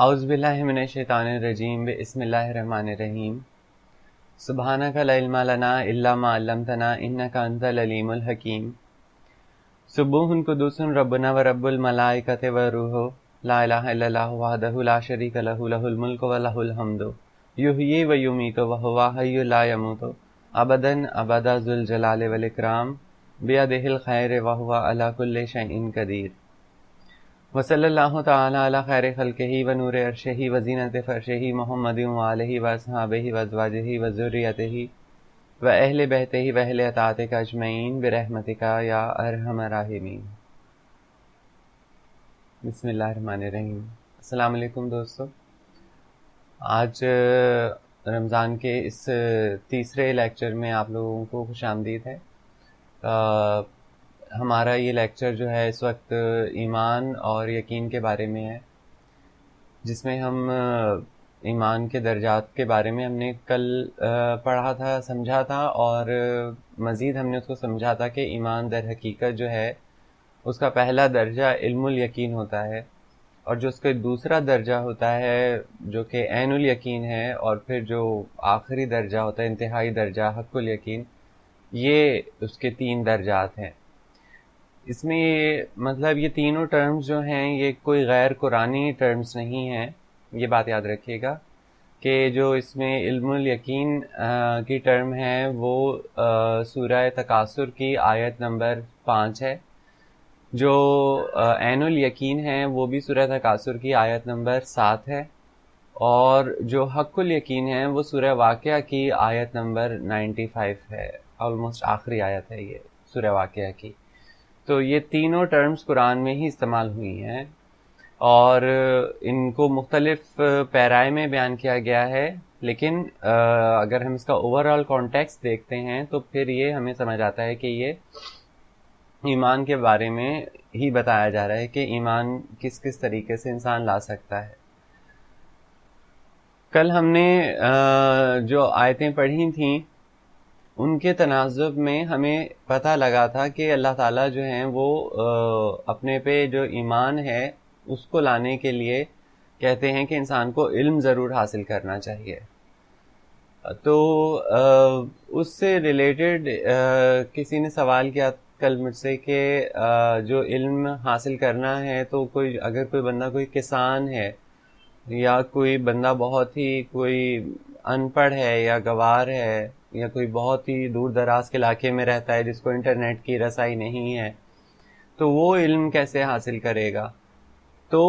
اعوذ باللہ من الشیطان الرجیم بسم اللہ الرحمن الرحیم سبحانک لا علم لنا الا ما علمتنا انک انت العلیم الحکیم سبوح قدوس ربنا ورب الملائکۃ والروح لا الہ الا اللہ وحدہ لا شریک لہ لہ الملک ولہ الحمد یحیی ویمیت وہو حی لا یموت ابدا ابدا ذو الجلال والاکرام بیدہ الخیر وہو علی کل شیء قدیر وصلی اللہ تعالی علی خیر خلقہ ونور عرشہ وزینت فرشہ محمد وآلہ واصحابہ وازواجہ وذریتہ واہل بیتہ واہل اطاعتہ اجمعین برحمتک یا ارحم الراحمین۔ بسم اللہ الرحمن الرحیم۔ السلام علیکم دوستو، آج رمضان کے اس تیسرے لیکچر میں آپ لوگوں کو خوش آمدید ہے۔ ہمارا یہ لیکچر جو ہے اس وقت ایمان اور یقین کے بارے میں ہے، جس میں ہم ایمان کے درجات کے بارے میں ہم نے کل پڑھا تھا، سمجھا تھا، اور مزید ہم نے اس کو سمجھا تھا کہ ایمان در حقیقت جو ہے اس کا پہلا درجہ علم الیقین ہوتا ہے، اور جو اس کا دوسرا درجہ ہوتا ہے جو کہ عین الیقین ہے، اور پھر جو آخری درجہ ہوتا ہے انتہائی درجہ حق الیقین، یہ اس کے 3 درجات ہیں۔ اس میں مطلب یہ تینوں ٹرمز جو ہیں یہ کوئی غیر قرآنی ٹرمز نہیں ہیں، یہ بات یاد رکھیے گا کہ جو اس میں علم الیقین کی ٹرم ہے وہ سورہ تکاثر کی آیت نمبر 5 ہے، جو عین الیقین ہے وہ بھی سورہ تکاثر کی آیت نمبر 7 ہے، اور جو حق الیقین ہے وہ سورہ واقعہ کی آیت نمبر 95 ہے، آلموسٹ آخری آیت ہے یہ سورہ واقعہ کی۔ تو یہ تینوں ٹرمز قرآن میں ہی استعمال ہوئی ہیں، اور ان کو مختلف پیرائے میں بیان کیا گیا ہے، لیکن اگر ہم اس کا اوورآل کانٹیکسٹ دیکھتے ہیں تو پھر یہ ہمیں سمجھ آتا ہے کہ یہ ایمان کے بارے میں ہی بتایا جا رہا ہے کہ ایمان کس کس طریقے سے انسان لا سکتا ہے۔ کل ہم نے جو آیتیں پڑھی تھیں ان کے تناظر میں ہمیں پتہ لگا تھا کہ اللہ تعالیٰ جو ہیں وہ اپنے پہ جو ایمان ہے اس کو لانے کے لیے کہتے ہیں کہ انسان کو علم ضرور حاصل کرنا چاہیے۔ تو اس سے ریلیٹڈ کسی نے سوال کیا کل مجھ سے کہ جو علم حاصل کرنا ہے تو اگر کوئی بندہ کوئی کسان ہے یا کوئی بندہ بہت ہی کوئی ان پڑھ ہے یا گوار ہے یا کوئی بہت ہی دور دراز کے علاقے میں رہتا ہے جس کو انٹرنیٹ کی رسائی نہیں ہے، تو وہ علم کیسے حاصل کرے گا؟ تو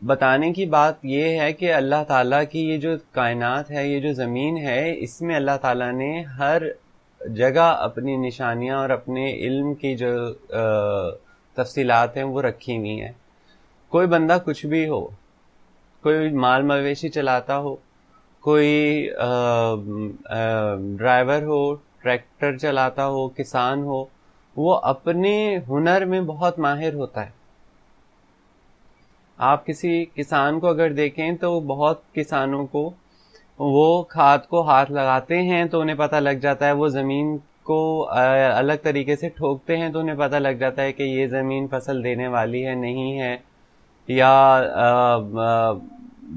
بتانے کی بات یہ ہے کہ اللہ تعالیٰ کی یہ جو کائنات ہے، یہ جو زمین ہے، اس میں اللہ تعالیٰ نے ہر جگہ اپنی نشانیاں اور اپنے علم کی جو تفصیلات ہیں وہ رکھی ہوئی ہیں۔ کوئی بندہ کچھ بھی ہو، کوئی مال مویشی چلاتا ہو، کوئی ڈرائیور ہو، ٹریکٹر چلاتا ہو، کسان ہو، وہ اپنے ہنر میں بہت ماہر ہوتا ہے۔ آپ کسی کسان کو اگر دیکھیں تو بہت کسانوں کو وہ کھاد کو ہاتھ لگاتے ہیں تو انہیں پتہ لگ جاتا ہے، وہ زمین کو الگ طریقے سے ٹھوکتے ہیں تو انہیں پتہ لگ جاتا ہے کہ یہ زمین فصل دینے والی ہے نہیں ہے، یا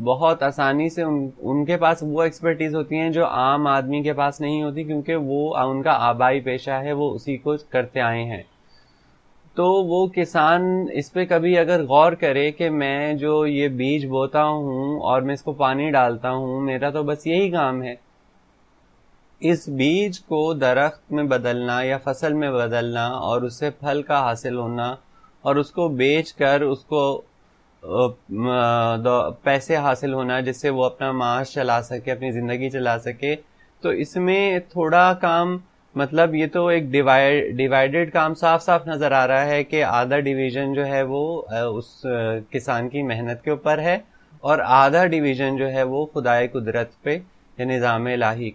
بہت آسانی سے ان کے پاس وہ ایکسپرٹیز ہوتی ہیں جو عام آدمی کے پاس نہیں ہوتی، کیونکہ وہ ان کا آبائی پیشہ ہے، وہ اسی کو کرتے آئے ہیں۔ تو وہ کسان اس پہ کبھی اگر غور کرے کہ میں جو یہ بیج بوتا ہوں اور میں اس کو پانی ڈالتا ہوں، میرا تو بس یہی کام ہے، اس بیج کو درخت میں بدلنا یا فصل میں بدلنا اور اس سے پھل کا حاصل ہونا اور اس کو بیچ کر اس کو پیسے حاصل ہونا جس سے وہ اپنا معاش چلا سکے، اپنی زندگی چلا سکے۔ تو اس میں تھوڑا کام، مطلب یہ تو ایک ڈیوائیڈڈ کام صاف صاف نظر آ رہا ہے کہ آدھا ڈویژن جو ہے وہ اس کسان کی محنت کے اوپر ہے، اور آدھا ڈویژن جو ہے وہ خدائے قدرت پہ یا نظام الہی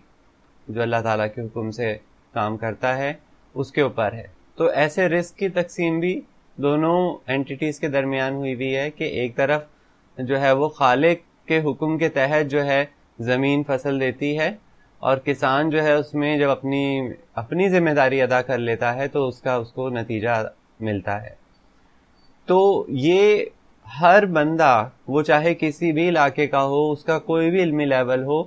جو اللہ تعالیٰ کے حکم سے کام کرتا ہے اس کے اوپر ہے۔ تو ایسے رزق کی تقسیم بھی دونوں اینٹیٹیز کے درمیان ہوئی ہوئی ہے کہ ایک طرف جو ہے وہ خالق کے حکم کے تحت جو ہے زمین فصل دیتی ہے، اور کسان جو ہے اس میں جب اپنی ذمہ داری ادا کر لیتا ہے تو اس کو نتیجہ ملتا ہے۔ تو یہ ہر بندہ وہ چاہے کسی بھی علاقے کا ہو، اس کا کوئی بھی علمی لیول ہو،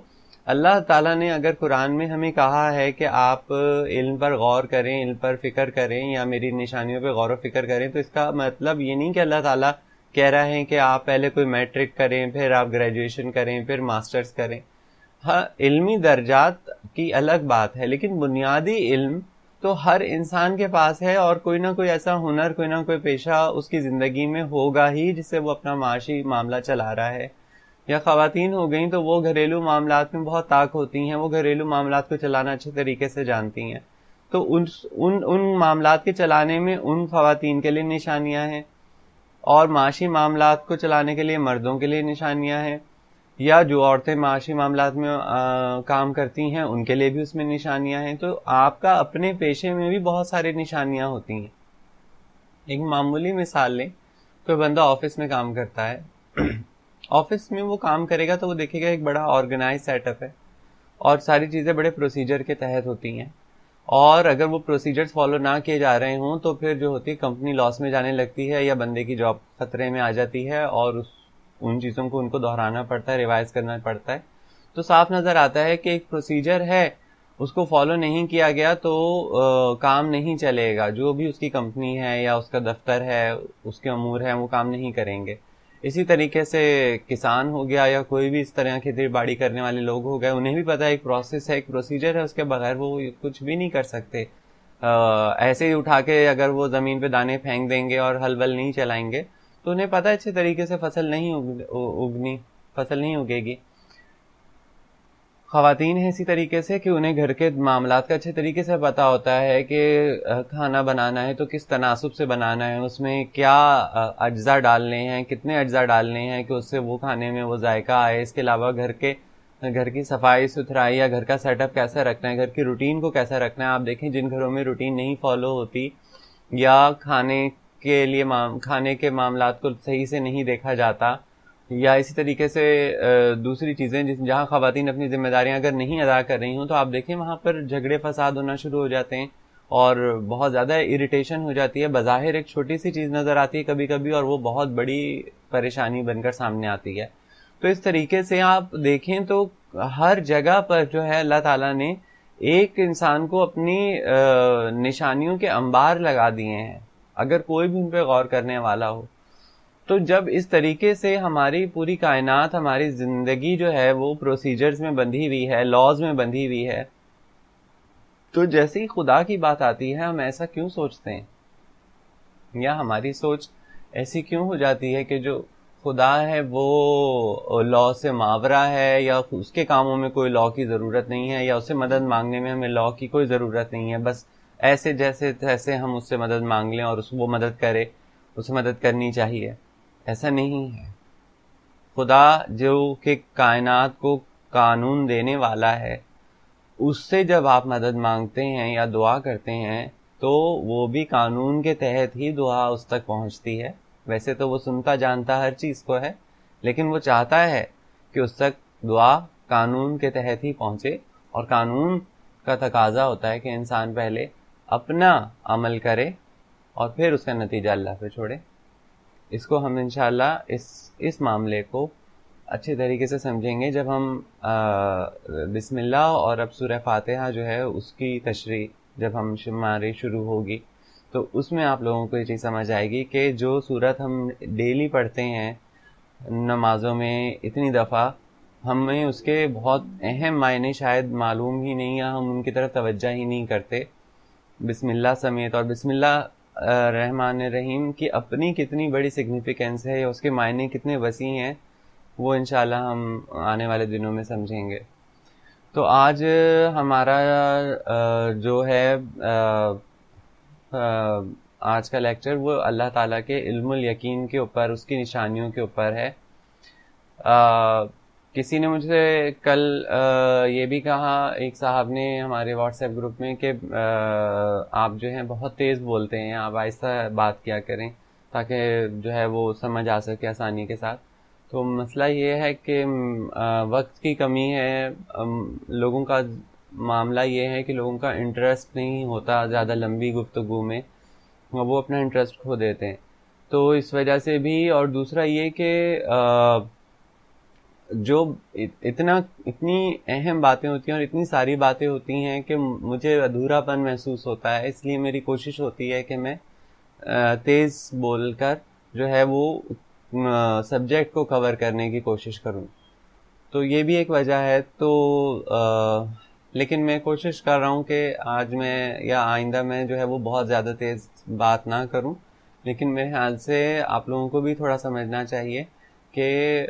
اللہ تعالیٰ نے اگر قرآن میں ہمیں کہا ہے کہ آپ علم پر غور کریں، علم پر فکر کریں یا میری نشانیوں پہ غور و فکر کریں، تو اس کا مطلب یہ نہیں کہ اللہ تعالیٰ کہہ رہا ہے کہ آپ پہلے کوئی میٹرک کریں، پھر آپ گریجویشن کریں، پھر ماسٹرز کریں. ہاں، علمی درجات کی الگ بات ہے، لیکن بنیادی علم تو ہر انسان کے پاس ہے، اور کوئی نہ کوئی ایسا ہنر، کوئی نہ کوئی پیشہ اس کی زندگی میں ہوگا ہی جس سے وہ اپنا معاشی معاملہ چلا رہا ہے. یا خواتین ہو گئیں تو وہ گھریلو معاملات میں بہت طاقت ہوتی ہیں، وہ گھریلو معاملات کو چلانا اچھے طریقے سے جانتی ہیں، تو ان معاملات کے چلانے میں ان خواتین کے لیے نشانیاں ہیں، اور معاشی معاملات کو چلانے کے لیے مردوں کے لیے نشانیاں ہیں، یا جو عورتیں معاشی معاملات میں کام کرتی ہیں ان کے لیے بھی اس میں نشانیاں ہیں. تو آپ کا اپنے پیشے میں بھی بہت ساری نشانیاں ہوتی ہیں. ایک معمولی مثال لیں، کوئی بندہ آفس میں کام کرتا ہے، آفس میں وہ کام کرے گا تو وہ دیکھے گا ایک بڑا آرگنائز سیٹ اپ ہے، اور ساری چیزیں بڑے پروسیجر کے تحت ہوتی ہیں، اور اگر وہ پروسیجرز فالو نہ کیے جا رہے ہوں تو پھر جو ہوتی ہے کمپنی لاس میں جانے لگتی ہے، یا بندے کی جاب خطرے میں آ جاتی ہے، اور ان چیزوں کو ان کو دہرانا پڑتا ہے، ریوائز کرنا پڑتا ہے. تو صاف نظر آتا ہے کہ ایک پروسیجر ہے، اس کو فالو نہیں کیا گیا تو کام نہیں چلے گا، جو بھی اس کی کمپنی ہے یا اس کا دفتر ہے، اس کے امور ہیں، وہ کام نہیں کریں گے. اسی طریقے سے کسان ہو گیا یا کوئی بھی اس طرح کھیتی باڑی کرنے والے لوگ ہو گئے، انہیں بھی پتہ ہے ایک پروسیس ہے، ایک پروسیجر ہے، اس کے بغیر وہ کچھ بھی نہیں کر سکتے. ایسے ہی اٹھا کے اگر وہ زمین پہ دانے پھینک دیں گے اور ہل ول نہیں چلائیں گے تو انہیں پتہ ہے اچھے طریقے سے فصل نہیں اگے گی. خواتین ہیں اسی طریقے سے کہ انہیں گھر کے معاملات کا اچھے طریقے سے پتہ ہوتا ہے کہ کھانا بنانا ہے تو کس تناسب سے بنانا ہے، اس میں کیا اجزاء ڈالنے ہیں، کتنے اجزاء ڈالنے ہیں کہ اس سے وہ کھانے میں وہ ذائقہ آئے. اس کے علاوہ گھر کی صفائی ستھرائی یا گھر کا سیٹ اپ کیسا رکھنا ہے، گھر کی روٹین کو کیسا رکھنا ہے. آپ دیکھیں جن گھروں میں روٹین نہیں فالو ہوتی، یا کھانے کے معاملات کو صحیح سے نہیں دیکھا جاتا، یا اسی طریقے سے دوسری چیزیں جہاں خواتین اپنی ذمہ داریاں اگر نہیں ادا کر رہی ہوں تو آپ دیکھیں وہاں پر جھگڑے فساد ہونا شروع ہو جاتے ہیں، اور بہت زیادہ اریٹیشن ہو جاتی ہے. بظاہر ایک چھوٹی سی چیز نظر آتی ہے کبھی کبھی، اور وہ بہت بڑی پریشانی بن کر سامنے آتی ہے. تو اس طریقے سے آپ دیکھیں تو ہر جگہ پر جو ہے اللہ تعالیٰ نے ایک انسان کو اپنی نشانیوں کے انبار لگا دیے ہیں، اگر کوئی بھی ان پہ غور کرنے والا ہو. تو جب اس طریقے سے ہماری پوری کائنات، ہماری زندگی جو ہے وہ پروسیجرز میں بندھی ہوئی ہے، لاز میں بندھی ہوئی ہے، تو جیسے ہی خدا کی بات آتی ہے ہم ایسا کیوں سوچتے ہیں، یا ہماری سوچ ایسی کیوں ہو جاتی ہے کہ جو خدا ہے وہ لا سے ماورا ہے، یا اس کے کاموں میں کوئی لا کی ضرورت نہیں ہے، یا اسے مدد مانگنے میں ہمیں لا کی کوئی ضرورت نہیں ہے، بس ایسے جیسے تیسے ہم اس سے مدد مانگ لیں اور وہ مدد کرے، اسے مدد کرنی چاہیے. ایسا نہیں ہے. خدا جو کہ کائنات کو قانون دینے والا ہے، اس سے جب آپ مدد مانگتے ہیں یا دعا کرتے ہیں تو وہ بھی قانون کے تحت ہی دعا اس تک پہنچتی ہے. ویسے تو وہ سنتا جانتا ہر چیز کو ہے، لیکن وہ چاہتا ہے کہ اس تک دعا قانون کے تحت ہی پہنچے، اور قانون کا تقاضا ہوتا ہے کہ انسان پہلے اپنا عمل کرے اور پھر اس کا نتیجہ اللہ پہ چھوڑے. اس کو ہم انشاءاللہ اس معاملے کو اچھے طریقے سے سمجھیں گے جب ہم بسم اللہ اور اب سورہ فاتحہ جو ہے اس کی تشریح جب ہماری شروع ہوگی تو اس میں آپ لوگوں کو یہ چیز سمجھ آئے گی کہ جو سورت ہم ڈیلی پڑھتے ہیں نمازوں میں اتنی دفعہ، ہمیں اس کے بہت اہم معنی شاید معلوم ہی نہیں، یا ہم ان کی طرف توجہ ہی نہیں کرتے بسم اللہ سمیت. اور بسم اللہ رحمان الرحیم کی اپنی کتنی بڑی سگنیفیکنس ہے، یا اس کے معنی کتنے وسیع ہیں، وہ انشاءاللہ ہم آنے والے دنوں میں سمجھیں گے. تو آج ہمارا جو ہے آج کا لیکچر وہ اللہ تعالیٰ کے علم الیقین کے اوپر، اس کی نشانیوں کے اوپر ہے. کسی نے مجھ سے کل یہ بھی کہا، ایک صاحب نے ہمارے واٹس ایپ گروپ میں، کہ آپ جو ہیں بہت تیز بولتے ہیں، آپ آہستہ بات کیا کریں تاکہ جو ہے وہ سمجھ آ سکے آسانی کے ساتھ. تو مسئلہ یہ ہے کہ وقت کی کمی ہے، لوگوں کا معاملہ یہ ہے کہ لوگوں کا انٹرسٹ نہیں ہوتا زیادہ لمبی گفتگو میں، وہ اپنا انٹرسٹ کھو دیتے ہیں. تو اس وجہ سے بھی. اور دوسرا یہ کہ جو اتنی اہم باتیں ہوتی ہیں اور اتنی ساری باتیں ہوتی ہیں کہ مجھے ادھورا پن محسوس ہوتا ہے. اس لیے میری کوشش ہوتی ہے کہ میں تیز بول کر جو ہے وہ سبجیکٹ کو کور کرنے کی کوشش کروں. تو یہ بھی ایک وجہ ہے. تو لیکن میں کوشش کر رہا ہوں کہ آج میں یا آئندہ میں جو ہے وہ بہت زیادہ تیز بات نہ کروں. لیکن میرے خیال سے آپ لوگوں کو بھی تھوڑا سمجھنا چاہیے کہ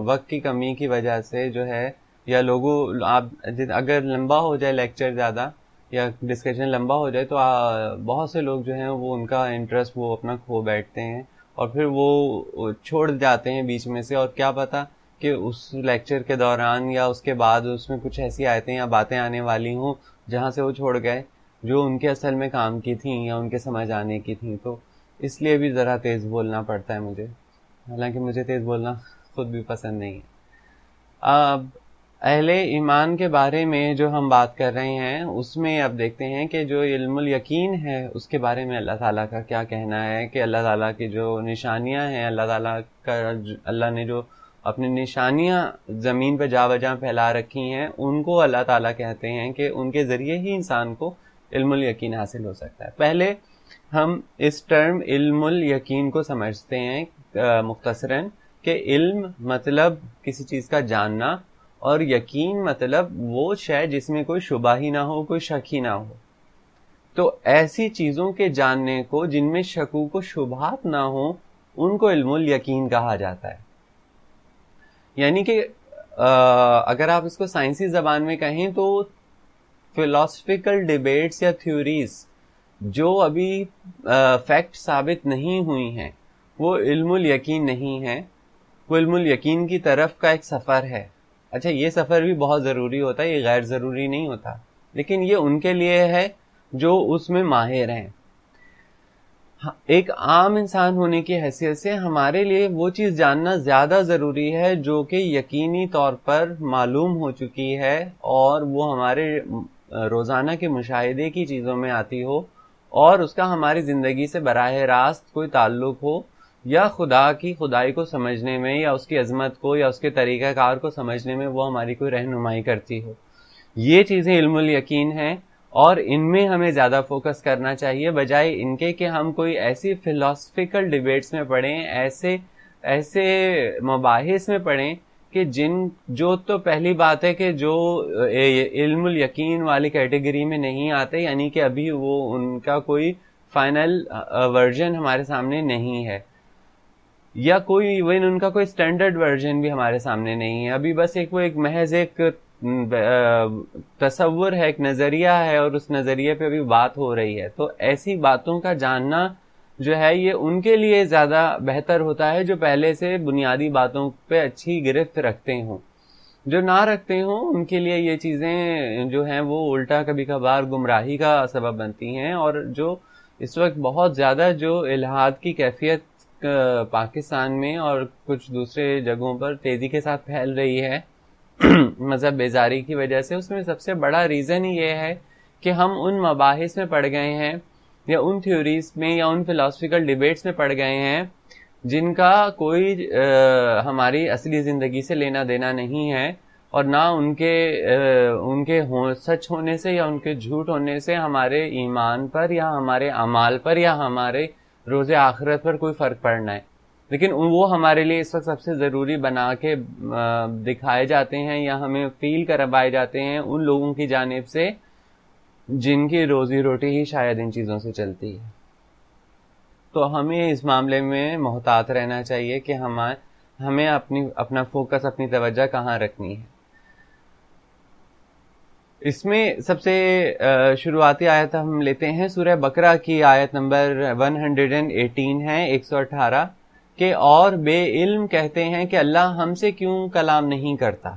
وقت کی کمی کی وجہ سے جو ہے یا لوگوں آپ اگر لمبا ہو جائے لیکچر زیادہ یا ڈسکشن لمبا ہو جائے تو بہت سے لوگ جو ہیں وہ ان کا انٹرسٹ وہ اپنا کھو بیٹھتے ہیں اور پھر وہ چھوڑ جاتے ہیں بیچ میں سے. اور کیا پتا کہ اس لیکچر کے دوران یا اس کے بعد اس میں کچھ ایسی آیتیں یا باتیں آنے والی ہوں جہاں سے وہ چھوڑ گئے جو ان کے اصل میں کام کی تھیں یا ان کے سمجھ آنے کی تھیں. تو اس لیے بھی ذرا تیز بولنا پڑتا ہے مجھے, حالانکہ مجھے تیز بولنا خود بھی پسند نہیں ہے. اب اہل ایمان کے بارے میں جو ہم بات کر رہے ہیں اس میں اب دیکھتے ہیں کہ جو علم الیقین ہے اس کے بارے میں اللہ تعالیٰ کا کیا کہنا ہے کہ اللہ تعالیٰ کی جو نشانیاں ہیں, اللہ نے جو اپنی نشانیاں زمین پہ جا بجا پھیلا رکھی ہیں ان کو اللہ تعالیٰ کہتے ہیں کہ ان کے ذریعے ہی انسان کو علم الیقین حاصل ہو سکتا ہے. پہلے ہم اس ٹرم علم الیقین کو سمجھتے ہیں مختصراً کہ علم مطلب کسی چیز کا جاننا اور یقین مطلب وہ شے جس میں کوئی شبہ ہی نہ ہو, کوئی شک ہی نہ ہو. تو ایسی چیزوں کے جاننے کو جن میں شکوک و شبہات نہ ہوں ان کو علم الیقین کہا جاتا ہے. یعنی کہ اگر آپ اس کو سائنسی زبان میں کہیں تو فلاسفیکل ڈیبیٹس یا تھیوریز جو ابھی فیکٹ ثابت نہیں ہوئی ہیں وہ علم الیقین نہیں ہے, وہ علم الیقین کی طرف کا ایک سفر ہے. اچھا, یہ سفر بھی بہت ضروری ہوتا ہے, یہ غیر ضروری نہیں ہوتا, لیکن یہ ان کے لیے ہے جو اس میں ماہر ہیں. ایک عام انسان ہونے کی حیثیت سے ہمارے لیے وہ چیز جاننا زیادہ ضروری ہے جو کہ یقینی طور پر معلوم ہو چکی ہے اور وہ ہمارے روزانہ کے مشاہدے کی چیزوں میں آتی ہو اور اس کا ہماری زندگی سے براہ راست کوئی تعلق ہو, یا خدا کی خدائی کو سمجھنے میں یا اس کی عظمت کو یا اس کے طریقہ کار کو سمجھنے میں وہ ہماری کوئی رہنمائی کرتی ہو. یہ چیزیں علم الیقین ہیں اور ان میں ہمیں زیادہ فوکس کرنا چاہیے بجائے ان کے کہ ہم کوئی ایسی فلاسفیکل ڈیبیٹس میں پڑھیں, ایسے مباحث میں پڑھیں کہ جو تو پہلی بات ہے کہ جو علم الیقین والی کیٹیگری میں نہیں آتے, یعنی کہ ابھی وہ ان کا کوئی فائنل ورژن ہمارے سامنے نہیں ہے یا کوئی ایون ان کا کوئی سٹینڈرڈ ورژن بھی ہمارے سامنے نہیں ہے. ابھی بس وہ ایک محض ایک تصور ہے, ایک نظریہ ہے اور اس نظریے پہ ابھی بات ہو رہی ہے. تو ایسی باتوں کا جاننا جو ہے یہ ان کے لیے زیادہ بہتر ہوتا ہے جو پہلے سے بنیادی باتوں پہ اچھی گرفت رکھتے ہوں. جو نہ رکھتے ہوں ان کے لیے یہ چیزیں جو ہیں وہ الٹا کبھی کبھار گمراہی کا سبب بنتی ہیں. اور جو اس وقت بہت زیادہ جو الحاد کی کیفیت پاکستان میں اور کچھ دوسرے جگہوں پر تیزی کے ساتھ پھیل رہی ہے مذہب بیزاری کی وجہ سے, اس میں سب سے بڑا ریزن یہ ہے کہ ہم ان مباحث میں پڑ گئے ہیں یا ان تھیوریز میں یا ان فلاسفیکل ڈیبیٹس میں پڑ گئے ہیں جن کا کوئی ہماری اصلی زندگی سے لینا دینا نہیں ہے اور نہ ان کے سچ ہونے سے یا ان کے جھوٹ ہونے سے ہمارے ایمان پر یا ہمارے اعمال پر یا ہمارے روز آخرت پر کوئی فرق پڑنا ہے. لیکن وہ ہمارے لیے اس وقت سب سے ضروری بنا کے دکھائے جاتے ہیں یا ہمیں فیل کروائے جاتے ہیں ان لوگوں کی جانب سے جن کی روزی روٹی ہی شاید ان چیزوں سے چلتی ہے. تو ہمیں اس معاملے میں محتاط رہنا چاہیے کہ ہمیں اپنا فوکس, اپنی توجہ کہاں رکھنی ہے. اس میں سب سے شروعاتی آیت ہم لیتے ہیں سورہ بقرہ کی آیت نمبر 118 ہے, 118 کہ اور بے علم کہتے ہیں کہ اللہ ہم سے کیوں کلام نہیں کرتا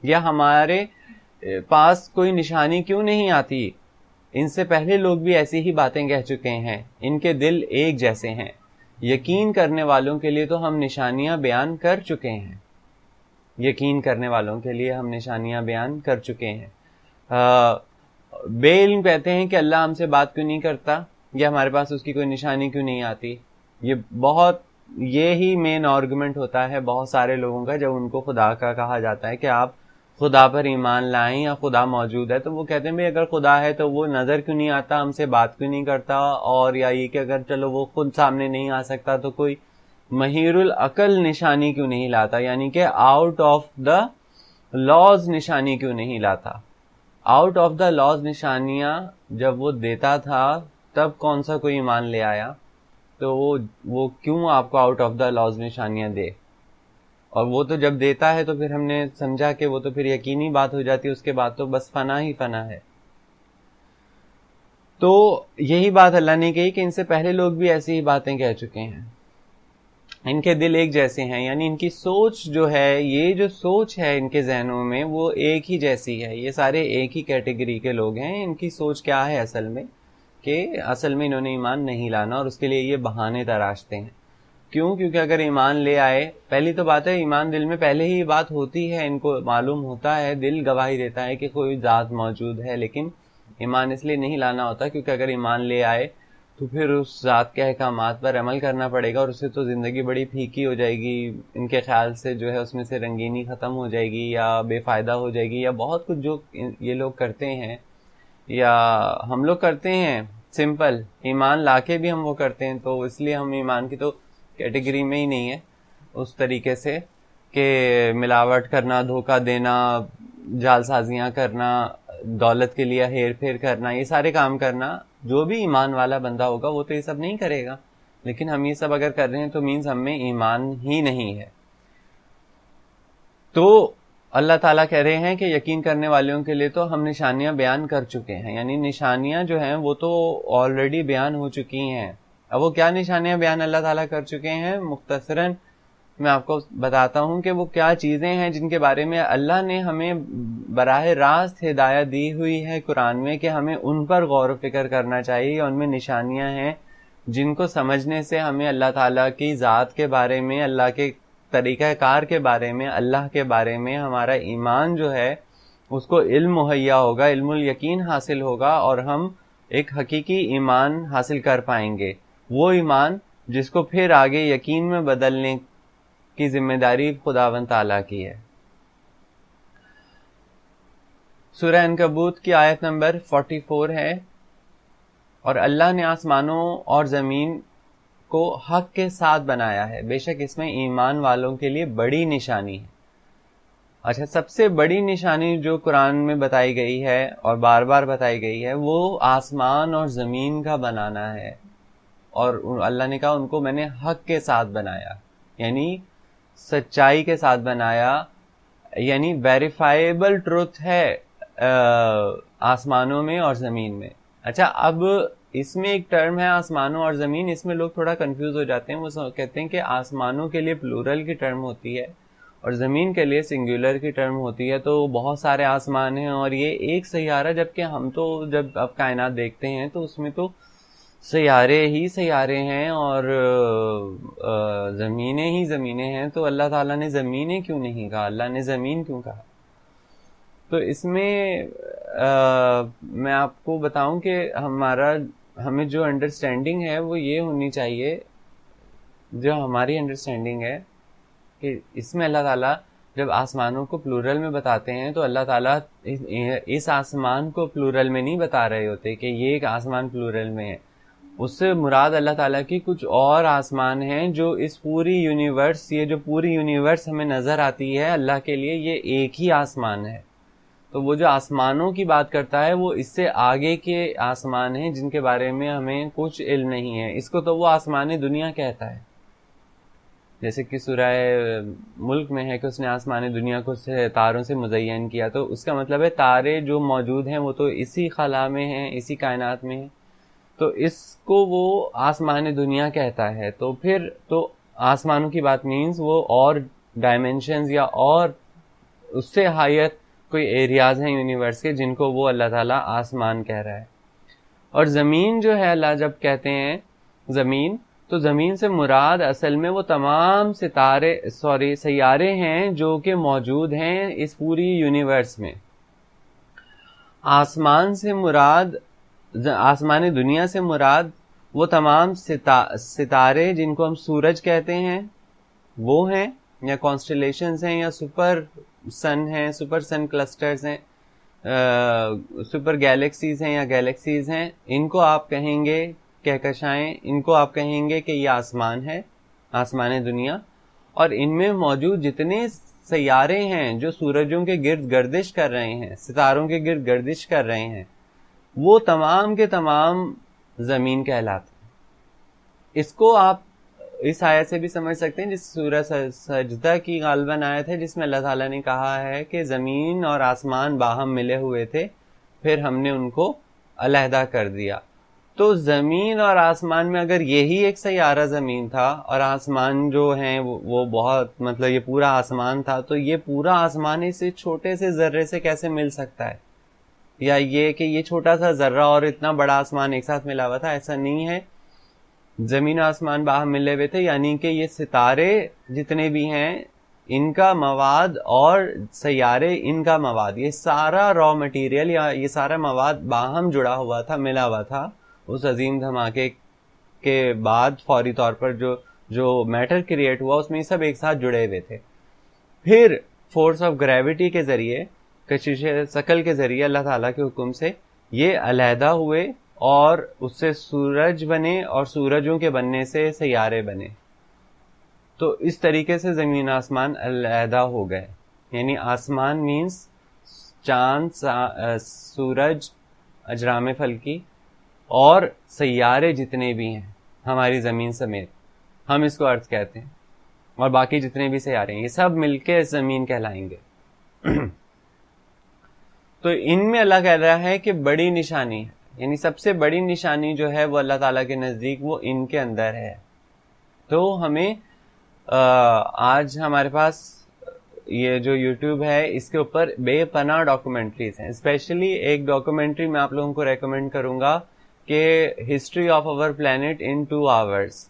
یا ہمارے پاس کوئی نشانی کیوں نہیں آتی. ان سے پہلے لوگ بھی ایسی ہی باتیں کہہ چکے ہیں, ان کے دل ایک جیسے ہیں. یقین کرنے والوں کے لیے تو ہم نشانیاں بیان کر چکے ہیں, یقین کرنے والوں کے لیے ہم نشانیاں بیان کر چکے ہیں. بے علم کہتے ہیں کہ اللہ ہم سے بات کیوں نہیں کرتا. یا ہمارے پاس اس کی کوئی نشانی کیوں نہیں آتی. یہی مین آرگومنٹ ہوتا ہے بہت سارے لوگوں کا جب ان کو خدا کا کہا جاتا ہے کہ آپ خدا پر ایمان لائیں یا خدا موجود ہے. تو وہ کہتے ہیں بھائی اگر خدا ہے تو وہ نظر کیوں نہیں آتا, ہم سے بات کیوں نہیں کرتا, اور یا یہ کہ اگر چلو وہ خود سامنے نہیں آ سکتا تو کوئی مہیر العقل نشانی کیوں نہیں لاتا, یعنی کہ آؤٹ آف دا لاز نشانی کیوں نہیں لاتا. آؤٹ آف دا لاز نشانیاں جب وہ دیتا تھا تب کون سا کوئی ایمان لے آیا, تو وہ کیوں آپ کو آؤٹ آف دا لاز نشانیاں دے. اور وہ تو جب دیتا ہے تو پھر ہم نے سمجھا کہ وہ تو پھر یقینی بات ہو جاتی ہے, اس کے بعد تو بس فنا ہی فنا ہے. تو یہی بات اللہ نے کہی کہ ان سے پہلے لوگ بھی ایسی ہی باتیں کہہ چکے ہیں, ان کے دل ایک جیسے ہیں, یعنی ان کی سوچ جو ہے, یہ جو سوچ ہے ان کے ذہنوں میں وہ ایک ہی جیسی ہے. یہ سارے ایک ہی کیٹیگری کے لوگ ہیں. ان کی سوچ کیا ہے اصل میں, کہ اصل میں انہوں نے ایمان نہیں لانا اور اس کے لیے یہ بہانے تراشتے ہیں. کیوں؟ کیونکہ اگر ایمان لے آئے, پہلی تو بات ہے ایمان دل میں پہلے ہی بات ہوتی ہے, ان کو معلوم ہوتا ہے, دل گواہی دیتا ہے کہ کوئی ذات موجود ہے, لیکن ایمان اس لیے نہیں لانا ہوتا کیونکہ اگر ایمان لے آئے تو پھر اس ذات کے احکامات پر عمل کرنا پڑے گا, اور اس سے تو زندگی بڑی پھیکی ہو جائے گی. ان کے خیال سے جو ہے اس میں سے رنگینی ختم ہو جائے گی یا بے فائدہ ہو جائے گی, یا بہت کچھ جو یہ لوگ کرتے ہیں یا ہم لوگ کرتے ہیں سمپل ایمان لا کے بھی ہم وہ کرتے ہیں. تو اس لیے ہم ایمان کی تو کیٹیگری میں ہی نہیں ہے اس طریقے سے کہ ملاوٹ کرنا, دھوکہ دینا, جال سازیاں کرنا, دولت کے لیے ہیر پھیر کرنا, یہ سارے کام کرنا. جو بھی ایمان والا بندہ ہوگا وہ تو یہ سب نہیں کرے گا, لیکن ہم یہ سب اگر کر رہے ہیں تو مینز ہم میں ایمان ہی نہیں ہے. تو اللہ تعالیٰ کہہ رہے ہیں کہ یقین کرنے والوں کے لیے تو ہم نشانیاں بیان کر چکے ہیں, یعنی نشانیاں جو ہیں وہ تو آلریڈی بیان ہو چکی ہیں. اب وہ کیا نشانیاں بیان اللہ تعالیٰ کر چکے ہیں, مختصراً میں آپ کو بتاتا ہوں کہ وہ کیا چیزیں ہیں جن کے بارے میں اللہ نے ہمیں براہ راست ہدایت دی ہوئی ہے قرآن میں کہ ہمیں ان پر غور و فکر کرنا چاہیے. ان میں نشانیاں ہیں جن کو سمجھنے سے ہمیں اللہ تعالیٰ کی ذات کے بارے میں, اللہ کے طریقہ کار کے بارے میں, اللہ کے بارے میں ہمارا ایمان جو ہے اس کو علم مہیا ہوگا, علم الیقین حاصل ہوگا, اور ہم ایک حقیقی ایمان حاصل کر پائیں گے. وہ ایمان جس کو پھر آگے یقین میں بدلنے کی ذمہ داری خداوند تعالیٰ کی ہے. سورہ عنکبوت کی آیت نمبر 44 ہے, اور اللہ نے آسمانوں اور زمین کو حق کے ساتھ بنایا ہے, بے شک اس میں ایمان والوں کے لیے بڑی نشانی ہے. اچھا, سب سے بڑی نشانی جو قرآن میں بتائی گئی ہے اور بار بار بتائی گئی ہے وہ آسمان اور زمین کا بنانا ہے, اور اللہ نے کہا ان کو میں نے حق کے ساتھ بنایا, یعنی سچائی کے ساتھ بنایا, یعنی ویریفائیبل ٹروتھ ہے آسمانوں میں اور زمین میں. اچھا, اب اس میں ایک ٹرم ہے آسمانوں اور زمین, اس میں لوگ تھوڑا کنفیوز ہو جاتے ہیں. وہ کہتے ہیں کہ آسمانوں کے لیے پلورل کی ٹرم ہوتی ہے اور زمین کے لیے سنگولر کی ٹرم ہوتی ہے. تو بہت سارے آسمان ہیں اور یہ ایک سیارہ, جبکہ ہم تو جب اب کائنات دیکھتے ہیں تو اس میں تو سیارے ہی سیارے ہیں اور زمینیں ہی زمینیں ہیں. تو اللہ تعالیٰ نے زمینیں کیوں نہیں کہا, اللہ نے زمین کیوں کہا؟ تو اس میں میں آپ کو بتاؤں کہ ہمیں جو انڈرسٹینڈنگ ہے وہ یہ ہونی چاہیے, جو ہماری انڈرسٹینڈنگ ہے کہ اس میں اللہ تعالیٰ جب آسمانوں کو پلورل میں بتاتے ہیں تو اللہ تعالیٰ اس آسمان کو پلورل میں نہیں بتا رہے ہوتے کہ یہ ایک آسمان پلورل میں ہے. اس سے مراد اللہ تعالیٰ کی کچھ اور آسمان ہیں جو اس پوری یونیورس, یہ جو پوری یونیورس ہمیں نظر آتی ہے اللہ کے لیے یہ ایک ہی آسمان ہے. تو وہ جو آسمانوں کی بات کرتا ہے وہ اس سے آگے کے آسمان ہیں جن کے بارے میں ہمیں کچھ علم نہیں ہے. اس کو تو وہ آسمان دنیا کہتا ہے, جیسے کہ سورہ ملک میں ہے کہ اس نے آسمان دنیا کو تاروں سے مزین کیا. تو اس کا مطلب ہے تارے جو موجود ہیں وہ تو اسی خلا میں ہیں, اسی کائنات میں ہیں. تو اس کو وہ آسمان دنیا کہتا ہے. تو پھر تو آسمانوں کی بات مینز وہ اور ڈائمینشنز یا اور اس سے ہائر کوئی ایریاز ہیں یونیورس کے جن کو وہ اللہ تعالیٰ آسمان کہہ رہا ہے. اور زمین جو ہے اللہ جب کہتے ہیں زمین, تو زمین سے مراد اصل میں وہ تمام سیارے ہیں جو کہ موجود ہیں اس پوری یونیورس میں. آسمان سے مراد, آسمان دنیا سے مراد وہ تمام ستارے جن کو ہم سورج کہتے ہیں وہ ہیں، یا کانسٹلیشنز ہیں، یا سپر سن ہیں، سپر سن کلسٹرز ہیں، سپر گیلیکسیز ہیں یا گیلیکسیز ہیں. ان کو آپ کہیں گے کہکشائیں، ان کو آپ کہیں گے کہ یہ آسمان ہے، آسمان دنیا. اور ان میں موجود جتنے سیارے ہیں جو سورجوں کے گرد گردش کر رہے ہیں، ستاروں کے گرد گردش کر رہے ہیں، وہ تمام کے تمام زمین کہلاتے ہیں. اس کو آپ اس آیت سے بھی سمجھ سکتے ہیں جس سورہ سجدہ کی غالباً آیت ہے جس میں اللہ تعالیٰ نے کہا ہے کہ زمین اور آسمان باہم ملے ہوئے تھے، پھر ہم نے ان کو علیحدہ کر دیا. تو زمین اور آسمان میں اگر یہی ایک سیارہ زمین تھا اور آسمان جو ہیں وہ بہت مطلب یہ پورا آسمان تھا، تو یہ پورا آسمان اس چھوٹے سے ذرے سے کیسے مل سکتا ہے؟ یا یہ کہ یہ چھوٹا سا ذرہ اور اتنا بڑا آسمان ایک ساتھ ملا ہوا تھا؟ ایسا نہیں ہے. زمین و آسمان باہم ملے ہوئے تھے، یعنی کہ یہ ستارے جتنے بھی ہیں ان کا مواد اور سیارے ان کا مواد، یہ سارا را مٹیریل یا یہ سارا مواد باہم جڑا ہوا تھا، ملا ہوا تھا. اس عظیم دھماکے کے بعد فوری طور پر جو میٹر کریٹ ہوا اس میں یہ سب ایک ساتھ جڑے ہوئے تھے. پھر فورس آف گریوٹی کے ذریعے، کشش ثقل کے ذریعے اللہ تعالیٰ کے حکم سے یہ علیحدہ ہوئے اور اس سے سورج بنے اور سورجوں کے بننے سے سیارے بنے. تو اس طریقے سے زمین آسمان علیحدہ ہو گئے. یعنی آسمان مینس چاند، سورج، اجرام فلکی اور سیارے جتنے بھی ہیں ہماری زمین سمیت، ہم اس کو ارتھ کہتے ہیں، اور باقی جتنے بھی سیارے ہیں یہ سب مل کے زمین کہلائیں گے. تو ان میں اللہ کہہ رہا ہے کہ بڑی نشانی ہے، یعنی سب سے بڑی نشانی جو ہے وہ اللہ تعالیٰ کے نزدیک وہ ان کے اندر ہے. تو ہمیں آج ہمارے پاس یہ جو یوٹیوب ہے اس کے اوپر بے پناہ ڈاکومنٹریز ہیں. اسپیشلی ایک ڈاکومنٹری میں آپ لوگوں کو ریکمینڈ کروں گا کہ history of over plant in 2 hours،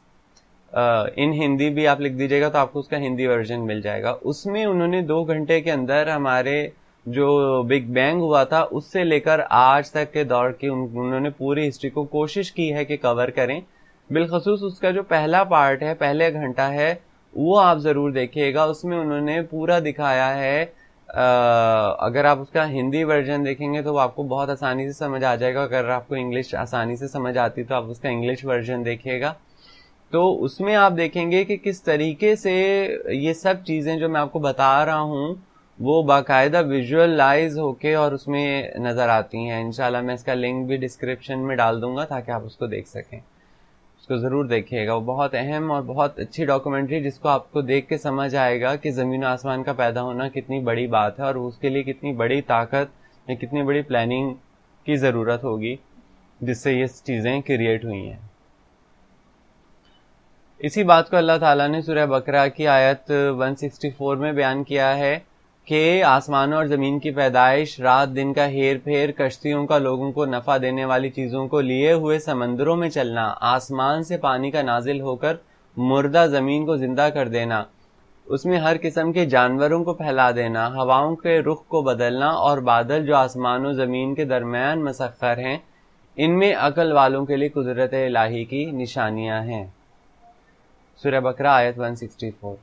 in Hindi بھی آپ لکھ دیجیے گا تو آپ کو اس کا ہندی ورژن مل جائے گا. اس میں انہوں نے 2 گھنٹے کے اندر ہمارے جو بگ بینگ ہوا تھا اس سے لے کر آج تک کے دور کی انہوں نے پوری ہسٹری کو کوشش کی ہے کہ کور کریں. بالخصوص اس کا جو پہلا پارٹ ہے، پہلے گھنٹہ ہے، وہ آپ ضرور دیکھیے گا. اس میں انہوں نے پورا دکھایا ہے. اگر آپ اس کا ہندی ورژن دیکھیں گے تو وہ آپ کو بہت آسانی سے سمجھ آ جائے گا. اگر آپ کو انگلش آسانی سے سمجھ آتی تو آپ اس کا انگلش ورژن دیکھیے گا. تو اس میں آپ دیکھیں گے کہ کس طریقے سے یہ سب چیزیں جو میں آپ کو بتا رہا ہوں وہ باقاعدہ ویژولائز ہو کے اور اس میں نظر آتی ہیں. انشاءاللہ میں اس کا لنک بھی ڈسکرپشن میں ڈال دوں گا تاکہ آپ اس کو دیکھ سکیں. اس کو ضرور دیکھیے گا، وہ بہت اہم اور بہت اچھی ڈاکومنٹری جس کو آپ کو دیکھ کے سمجھ آئے گا کہ زمین و آسمان کا پیدا ہونا کتنی بڑی بات ہے اور اس کے لیے کتنی بڑی طاقت یا کتنی بڑی پلاننگ کی ضرورت ہوگی جس سے یہ چیزیں کریٹ ہوئی ہیں. اسی بات کو اللہ تعالیٰ نے سورہ بقرہ کی آیت 164 میں بیان کیا ہے کہ آسمانوں اور زمین کی پیدائش، رات دن کا ہیر پھیر، کشتیوں کا لوگوں کو نفع دینے والی چیزوں کو لیے ہوئے سمندروں میں چلنا، آسمان سے پانی کا نازل ہو کر مردہ زمین کو زندہ کر دینا، اس میں ہر قسم کے جانوروں کو پھیلا دینا، ہواؤں کے رخ کو بدلنا اور بادل جو آسمان و زمین کے درمیان مسخر ہیں، ان میں عقل والوں کے لیے قدرت الہی کی نشانیاں ہیں. سورہ بقرہ آیت 164.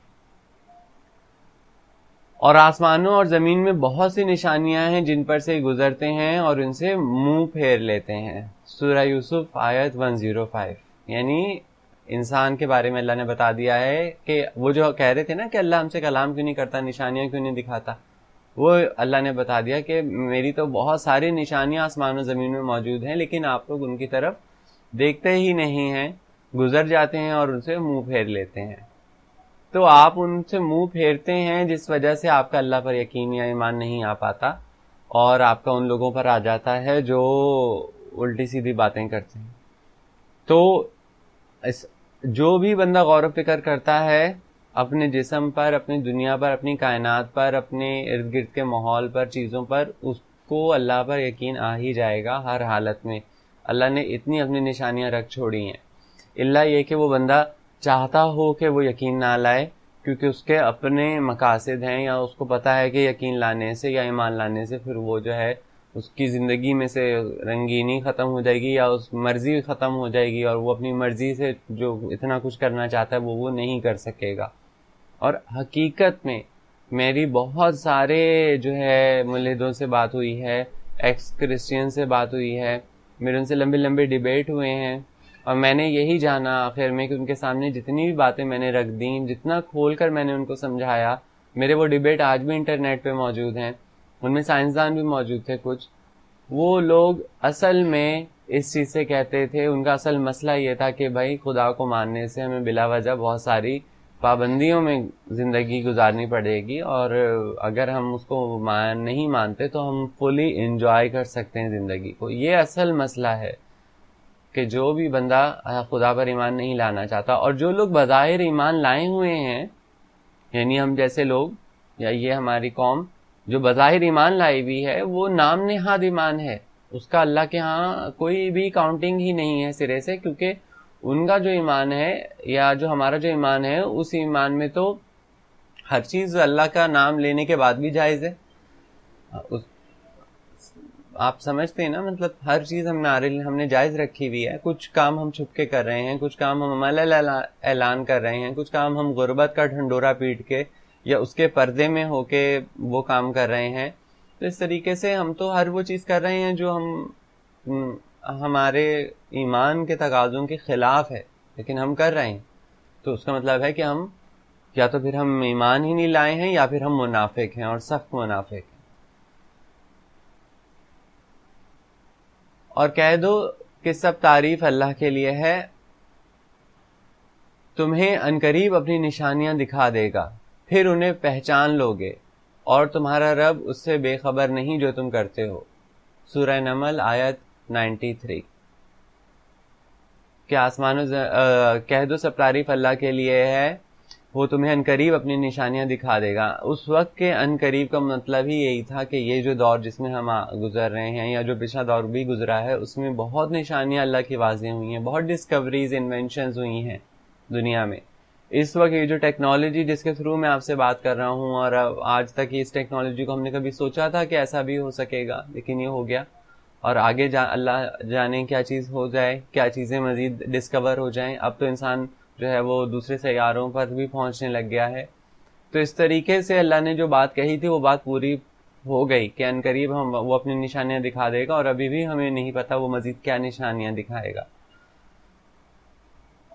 اور آسمانوں اور زمین میں بہت سی نشانیاں ہیں جن پر سے گزرتے ہیں اور ان سے منہ پھیر لیتے ہیں. سورہ یوسف آیت 105. یعنی انسان کے بارے میں اللہ نے بتا دیا ہے کہ وہ جو کہہ رہے تھے نا کہ اللہ ہم سے کلام کیوں نہیں کرتا، نشانیاں کیوں نہیں دکھاتا، وہ اللہ نے بتا دیا کہ میری تو بہت ساری نشانیاں آسمان و زمین میں موجود ہیں لیکن آپ لوگ ان کی طرف دیکھتے ہی نہیں ہیں، گزر جاتے ہیں اور ان سے منہ پھیر لیتے ہیں. تو آپ ان سے منہ پھیرتے ہیں جس وجہ سے آپ کا اللہ پر یقین یا ایمان نہیں آ پاتا اور آپ کا ان لوگوں پر آ جاتا ہے جو الٹی سیدھی باتیں کرتے ہیں. تو جو بھی بندہ غور و فکر کرتا ہے اپنے جسم پر، اپنی دنیا پر، اپنی کائنات پر، اپنے ارد گرد کے ماحول پر، چیزوں پر، اس کو اللہ پر یقین آ ہی جائے گا ہر حالت میں. اللہ نے اتنی اپنی نشانیاں رکھ چھوڑی ہیں، اللہ یہ کہ وہ بندہ چاہتا ہو کہ وہ یقین نہ لائے کیونکہ اس کے اپنے مقاصد ہیں، یا اس کو پتا ہے کہ یقین لانے سے یا ایمان لانے سے پھر وہ جو ہے اس کی زندگی میں سے رنگینی ختم ہو جائے گی یا اس مرضی ختم ہو جائے گی، اور وہ اپنی مرضی سے جو اتنا کچھ کرنا چاہتا ہے وہ نہیں کر سکے گا. اور حقیقت میں میری بہت سارے جو ہے ملحدوں سے بات ہوئی ہے، ایکس کرسچین سے بات ہوئی ہے، میرے ان سے لمبے لمبے ڈیبیٹ ہوئے ہیں، اور میں نے یہی جانا آخر میں کہ ان کے سامنے جتنی بھی باتیں میں نے رکھ دیں، جتنا کھول کر میں نے ان کو سمجھایا، میرے وہ ڈیبیٹ آج بھی انٹرنیٹ پہ موجود ہیں، ان میں سائنسدان بھی موجود تھے کچھ. وہ لوگ اصل میں اس چیز سے کہتے تھے، ان کا اصل مسئلہ یہ تھا کہ بھائی خدا کو ماننے سے ہمیں بلا وجہ بہت ساری پابندیوں میں زندگی گزارنی پڑے گی، اور اگر ہم اس کو نہیں مانتے تو ہم فلی انجوائے کر سکتے ہیں زندگی کو. یہ اصل مسئلہ ہے کہ جو بھی بندہ خدا پر ایمان نہیں لانا چاہتا، اور جو لوگ بظاہر ایمان لائے ہوئے ہیں، یعنی ہم جیسے لوگ یا یہ ہماری قوم جو بظاہر ایمان لائی بھی ہے، وہ نام نہاد ایمان ہے، اس کا اللہ کے ہاں کوئی بھی کاؤنٹنگ ہی نہیں ہے سرے سے، کیونکہ ان کا جو ایمان ہے یا جو ہمارا جو ایمان ہے، اس ایمان میں تو ہر چیز اللہ کا نام لینے کے بعد بھی جائز ہے. آپ سمجھتے ہیں نا، مطلب ہر چیز ہم نے جائز رکھی ہوئی ہے. کچھ کام ہم چھپ کے کر رہے ہیں، کچھ کام ہم عمل اعلان کر رہے ہیں، کچھ کام ہم غربت کا ڈھنڈورا پیٹ کے یا اس کے پردے میں ہو کے وہ کام کر رہے ہیں. تو اس طریقے سے ہم تو ہر وہ چیز کر رہے ہیں جو ہمارے ایمان کے تقاضوں کے خلاف ہے، لیکن ہم کر رہے ہیں. تو اس کا مطلب ہے کہ ہم یا تو پھر ہم ایمان ہی نہیں لائے ہیں، یا پھر ہم منافق ہیں، اور سخت منافق ہیں. اور کہہ دو کہ سب تعریف اللہ کے لیے ہے، تمہیں عنقریب اپنی نشانیاں دکھا دے گا، پھر انہیں پہچان لوگے، اور تمہارا رب اس سے بے خبر نہیں جو تم کرتے ہو. سورہ نمل آیت 93. کہ کہہ دو سب تعریف اللہ کے لیے ہے، وہ تمہیں عنقریب اپنی نشانیاں دکھا دے گا. اس وقت کے عنقریب کا مطلب ہی یہی تھا کہ یہ جو دور جس میں ہم گزر رہے ہیں، یا جو پچھلا دور بھی گزرا ہے، اس میں بہت نشانیاں اللہ کی واضح ہوئی ہیں، بہت ڈسکوریز انوینشنز ہوئی ہیں دنیا میں. اس وقت یہ جو ٹیکنالوجی جس کے تھرو میں آپ سے بات کر رہا ہوں، اور آج تک اس ٹیکنالوجی کو ہم نے کبھی سوچا تھا کہ ایسا بھی ہو سکے گا، لیکن یہ ہو گیا. اور آگے اللہ جانے کیا چیز ہو جائے، کیا چیزیں مزید ڈسکور ہو جائیں. اب تو انسان جو ہے وہ دوسرے سیاروں پر بھی پہنچنے لگ گیا ہے. تو اس طریقے سے اللہ نے جو بات کہی تھی وہ بات پوری ہو گئی کہ عنقریب وہ اپنی نشانیاں دکھا دے گا، اور ابھی بھی ہمیں نہیں پتا وہ مزید کیا نشانیاں دکھائے گا.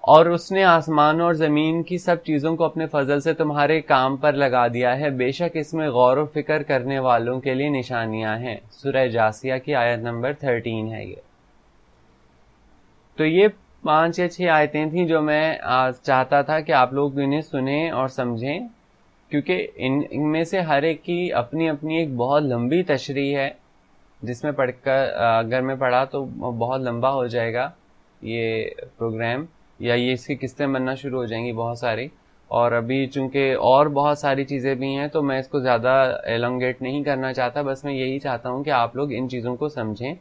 اور اس نے آسمان اور زمین کی سب چیزوں کو اپنے فضل سے تمہارے کام پر لگا دیا ہے، بے شک اس میں غور و فکر کرنے والوں کے لیے نشانیاں ہیں. سورہ جاسیہ کی آیت نمبر 13 ہے یہ. تو یہ 5 یا 6 آیتیں تھیں جو میں چاہتا تھا کہ آپ لوگ انہیں سنیں اور سمجھیں، کیونکہ ان میں سے ہر ایک کی اپنی اپنی ایک بہت لمبی تشریح ہے، جس میں پڑھ کر اگر میں پڑھا تو بہت لمبا ہو جائے گا یہ پروگرام، یا یہ اس کی قسطیں بننا شروع ہو جائیں گی بہت ساری. اور ابھی چونکہ اور بہت ساری چیزیں بھی ہیں تو میں اس کو زیادہ ایلونگیٹ نہیں کرنا چاہتا، بس میں یہی چاہتا ہوں کہ آپ لوگ ان چیزوں کو سمجھیں.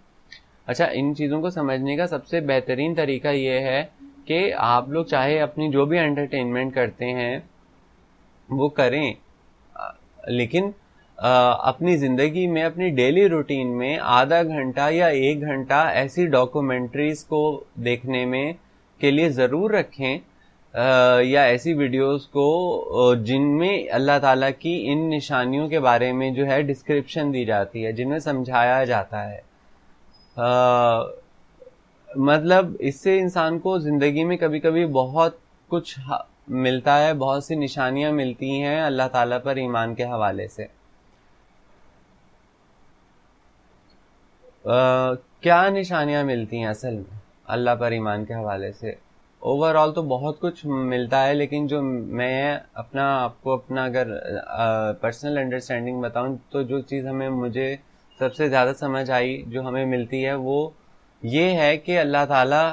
اچھا، ان چیزوں کو سمجھنے کا سب سے بہترین طریقہ یہ ہے کہ آپ لوگ چاہے اپنی جو بھی انٹرٹینمنٹ کرتے ہیں وہ کریں، لیکن اپنی زندگی میں، اپنی ڈیلی روٹین میں آدھا گھنٹہ یا 1 گھنٹہ ایسی ڈاکومنٹریز کو دیکھنے میں کے لیے ضرور رکھیں، یا ایسی ویڈیوز کو جن میں اللہ تعالیٰ کی ان نشانیوں کے بارے میں جو ہے ڈسکرپشن دی جاتی ہے، جن میں سمجھایا جاتا ہے. مطلب اس سے انسان کو زندگی میں کبھی کبھی بہت کچھ ملتا ہے، بہت سی نشانیاں ملتی ہیں اللہ تعالیٰ پر ایمان کے حوالے سے. کیا نشانیاں ملتی ہیں اصل میں اللہ پر ایمان کے حوالے سے؟ اوور آل تو بہت کچھ ملتا ہے، لیکن جو میں آپ کو اپنا اگر پرسنل انڈرسٹینڈنگ بتاؤں تو جو چیز مجھے سب سے زیادہ سمجھ آئی جو ہمیں ملتی ہے وہ یہ ہے کہ اللہ تعالیٰ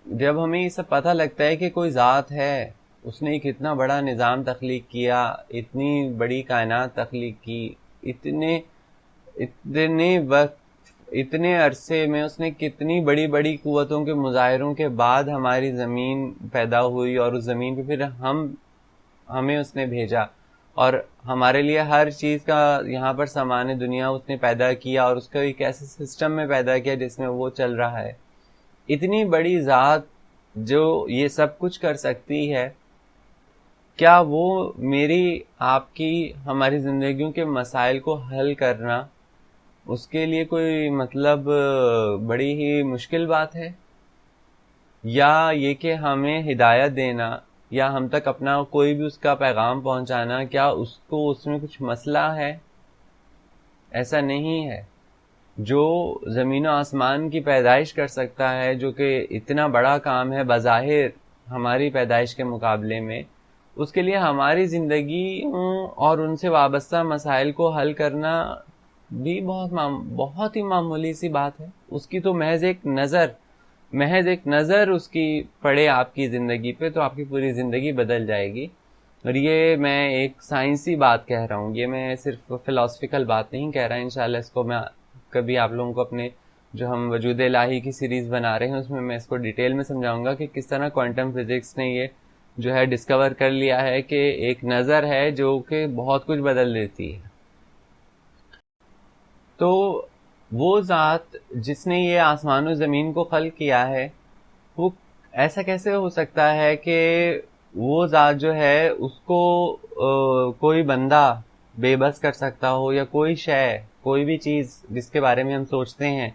جب ہمیں یہ سب پتہ لگتا ہے کہ کوئی ذات ہے، اس نے ایک اتنا بڑا نظام تخلیق کیا، اتنی بڑی کائنات تخلیق کی، اتنے وقت، اتنے عرصے میں اس نے کتنی بڑی بڑی قوتوں کے مظاہروں کے بعد ہماری زمین پیدا ہوئی، اور اس زمین پہ پھر ہمیں اس نے بھیجا، اور ہمارے لیے ہر چیز کا یہاں پر سامان دنیا اس نے پیدا کیا اور اس کو ایک ایسے سسٹم میں پیدا کیا جس میں وہ چل رہا ہے. اتنی بڑی ذات جو یہ سب کچھ کر سکتی ہے، کیا وہ میری آپ کی ہماری زندگیوں کے مسائل کو حل کرنا اس کے لیے کوئی مطلب بڑی ہی مشکل بات ہے؟ یا یہ کہ ہمیں ہدایت دینا یا ہم تک اپنا کوئی بھی اس کا پیغام پہنچانا، کیا اس کو اس میں کچھ مسئلہ ہے؟ ایسا نہیں ہے. جو زمین و آسمان کی پیدائش کر سکتا ہے، جو کہ اتنا بڑا کام ہے بظاہر ہماری پیدائش کے مقابلے میں، اس کے لیے ہماری زندگی اور ان سے وابستہ مسائل کو حل کرنا بھی بہت ہی معمولی سی بات ہے. اس کی تو محض ایک نظر اس کی پڑے آپ کی زندگی پہ تو آپ کی پوری زندگی بدل جائے گی. اور یہ میں ایک سائنسی بات کہہ رہا ہوں، یہ میں صرف فلسفیکل بات نہیں کہہ رہا. انشاءاللہ اس کو میں کبھی آپ لوگوں کو اپنے جو ہم وجود الہی کی سیریز بنا رہے ہیں اس میں اس کو ڈیٹیل میں سمجھاؤں گا کہ کس طرح کوانٹم فزکس نے یہ جو ہے ڈسکور کر لیا ہے کہ ایک نظر ہے جو کہ بہت کچھ بدل دیتی ہے. تو وہ ذات جس نے یہ آسمان و زمین کو خلق کیا ہے، وہ ایسا کیسے ہو سکتا ہے کہ وہ ذات جو ہے اس کو کوئی بندہ بے بس کر سکتا ہو، یا کوئی شے، کوئی بھی چیز جس کے بارے میں ہم سوچتے ہیں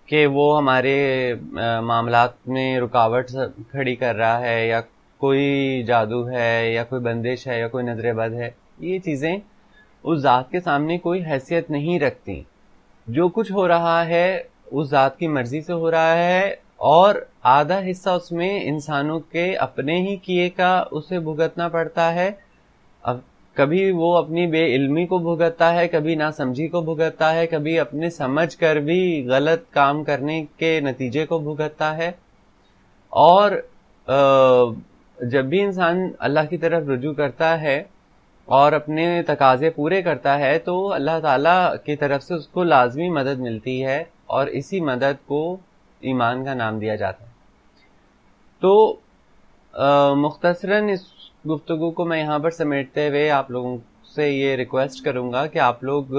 کہ وہ ہمارے معاملات میں رکاوٹ کھڑی کر رہا ہے، یا کوئی جادو ہے یا کوئی بندش ہے یا کوئی نظر بد ہے، یہ چیزیں اس ذات کے سامنے کوئی حیثیت نہیں رکھتی. جو کچھ ہو رہا ہے اس ذات کی مرضی سے ہو رہا ہے، اور آدھا حصہ اس میں انسانوں کے اپنے ہی کیے کا اسے بھگتنا پڑتا ہے. اب کبھی وہ اپنی بے علمی کو بھگتتا ہے، کبھی ناسمجھی کو بھگتتا ہے، کبھی اپنے سمجھ کر بھی غلط کام کرنے کے نتیجے کو بھگتتا ہے. اور جب بھی انسان اللہ کی طرف رجوع کرتا ہے اور اپنے تقاضے پورے کرتا ہے تو اللہ تعالیٰ کی طرف سے اس کو لازمی مدد ملتی ہے، اور اسی مدد کو ایمان کا نام دیا جاتا ہے. تو مختصراً اس گفتگو کو میں یہاں پر سمیٹتے ہوئے آپ لوگوں سے یہ ریکویسٹ کروں گا کہ آپ لوگ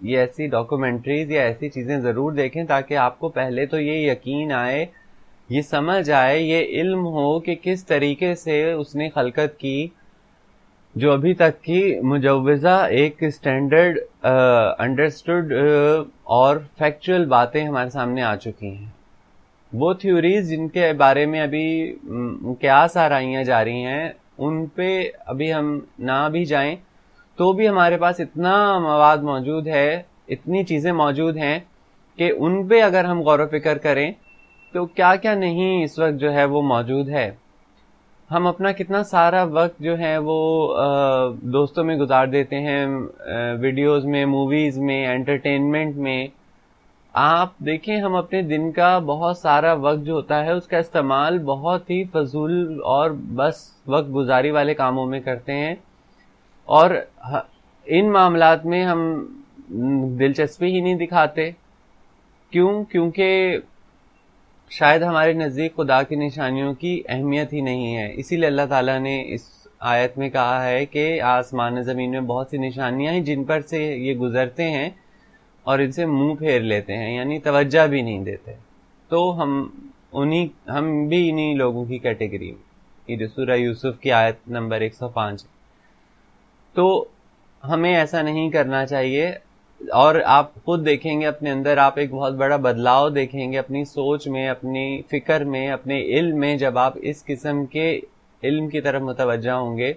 یہ ایسی ڈاکومنٹریز یا ایسی چیزیں ضرور دیکھیں تاکہ آپ کو پہلے تو یہ یقین آئے، یہ سمجھ آئے، یہ علم ہو کہ کس طریقے سے اس نے خلقت کی، جو ابھی تک کی مجوزہ ایک اسٹینڈرڈ انڈرسٹوڈ اور فیکچوئل باتیں ہمارے سامنے آ چکی ہیں. وہ تھیوریز جن کے بارے میں ابھی قیاس آرائیاں جاری ہیں، ان پہ ابھی ہم نہ بھی جائیں تو بھی ہمارے پاس اتنا مواد موجود ہے، اتنی چیزیں موجود ہیں کہ ان پہ اگر ہم غور و فکر کریں تو کیا کیا نہیں اس وقت جو ہے وہ موجود ہے. ہم اپنا کتنا سارا وقت جو ہے وہ دوستوں میں گزار دیتے ہیں، ویڈیوز میں، موویز میں، انٹرٹینمنٹ میں. آپ دیکھیں ہم اپنے دن کا بہت سارا وقت جو ہوتا ہے اس کا استعمال بہت ہی فضول اور بس وقت گزاری والے کاموں میں کرتے ہیں، اور ان معاملات میں ہم دلچسپی ہی نہیں دکھاتے. کیونکہ شاید ہمارے نزدیک خدا کی نشانیوں کی اہمیت ہی نہیں ہے. اسی لیے اللہ تعالیٰ نے اس آیت میں کہا ہے کہ آسمان زمین میں بہت سی نشانیاں ہیں جن پر سے یہ گزرتے ہیں اور ان سے منہ پھیر لیتے ہیں، یعنی توجہ بھی نہیں دیتے. تو ہم بھی انہی لوگوں کی کیٹیگری میں. یہ جو سورہ یوسف کی آیت نمبر 105. تو ہمیں ایسا نہیں کرنا چاہیے. اور آپ خود دیکھیں گے اپنے اندر، آپ ایک بہت بڑا بدلاؤ دیکھیں گے اپنی سوچ میں، اپنی فکر میں، اپنے علم میں، جب آپ اس قسم کے علم کی طرف متوجہ ہوں گے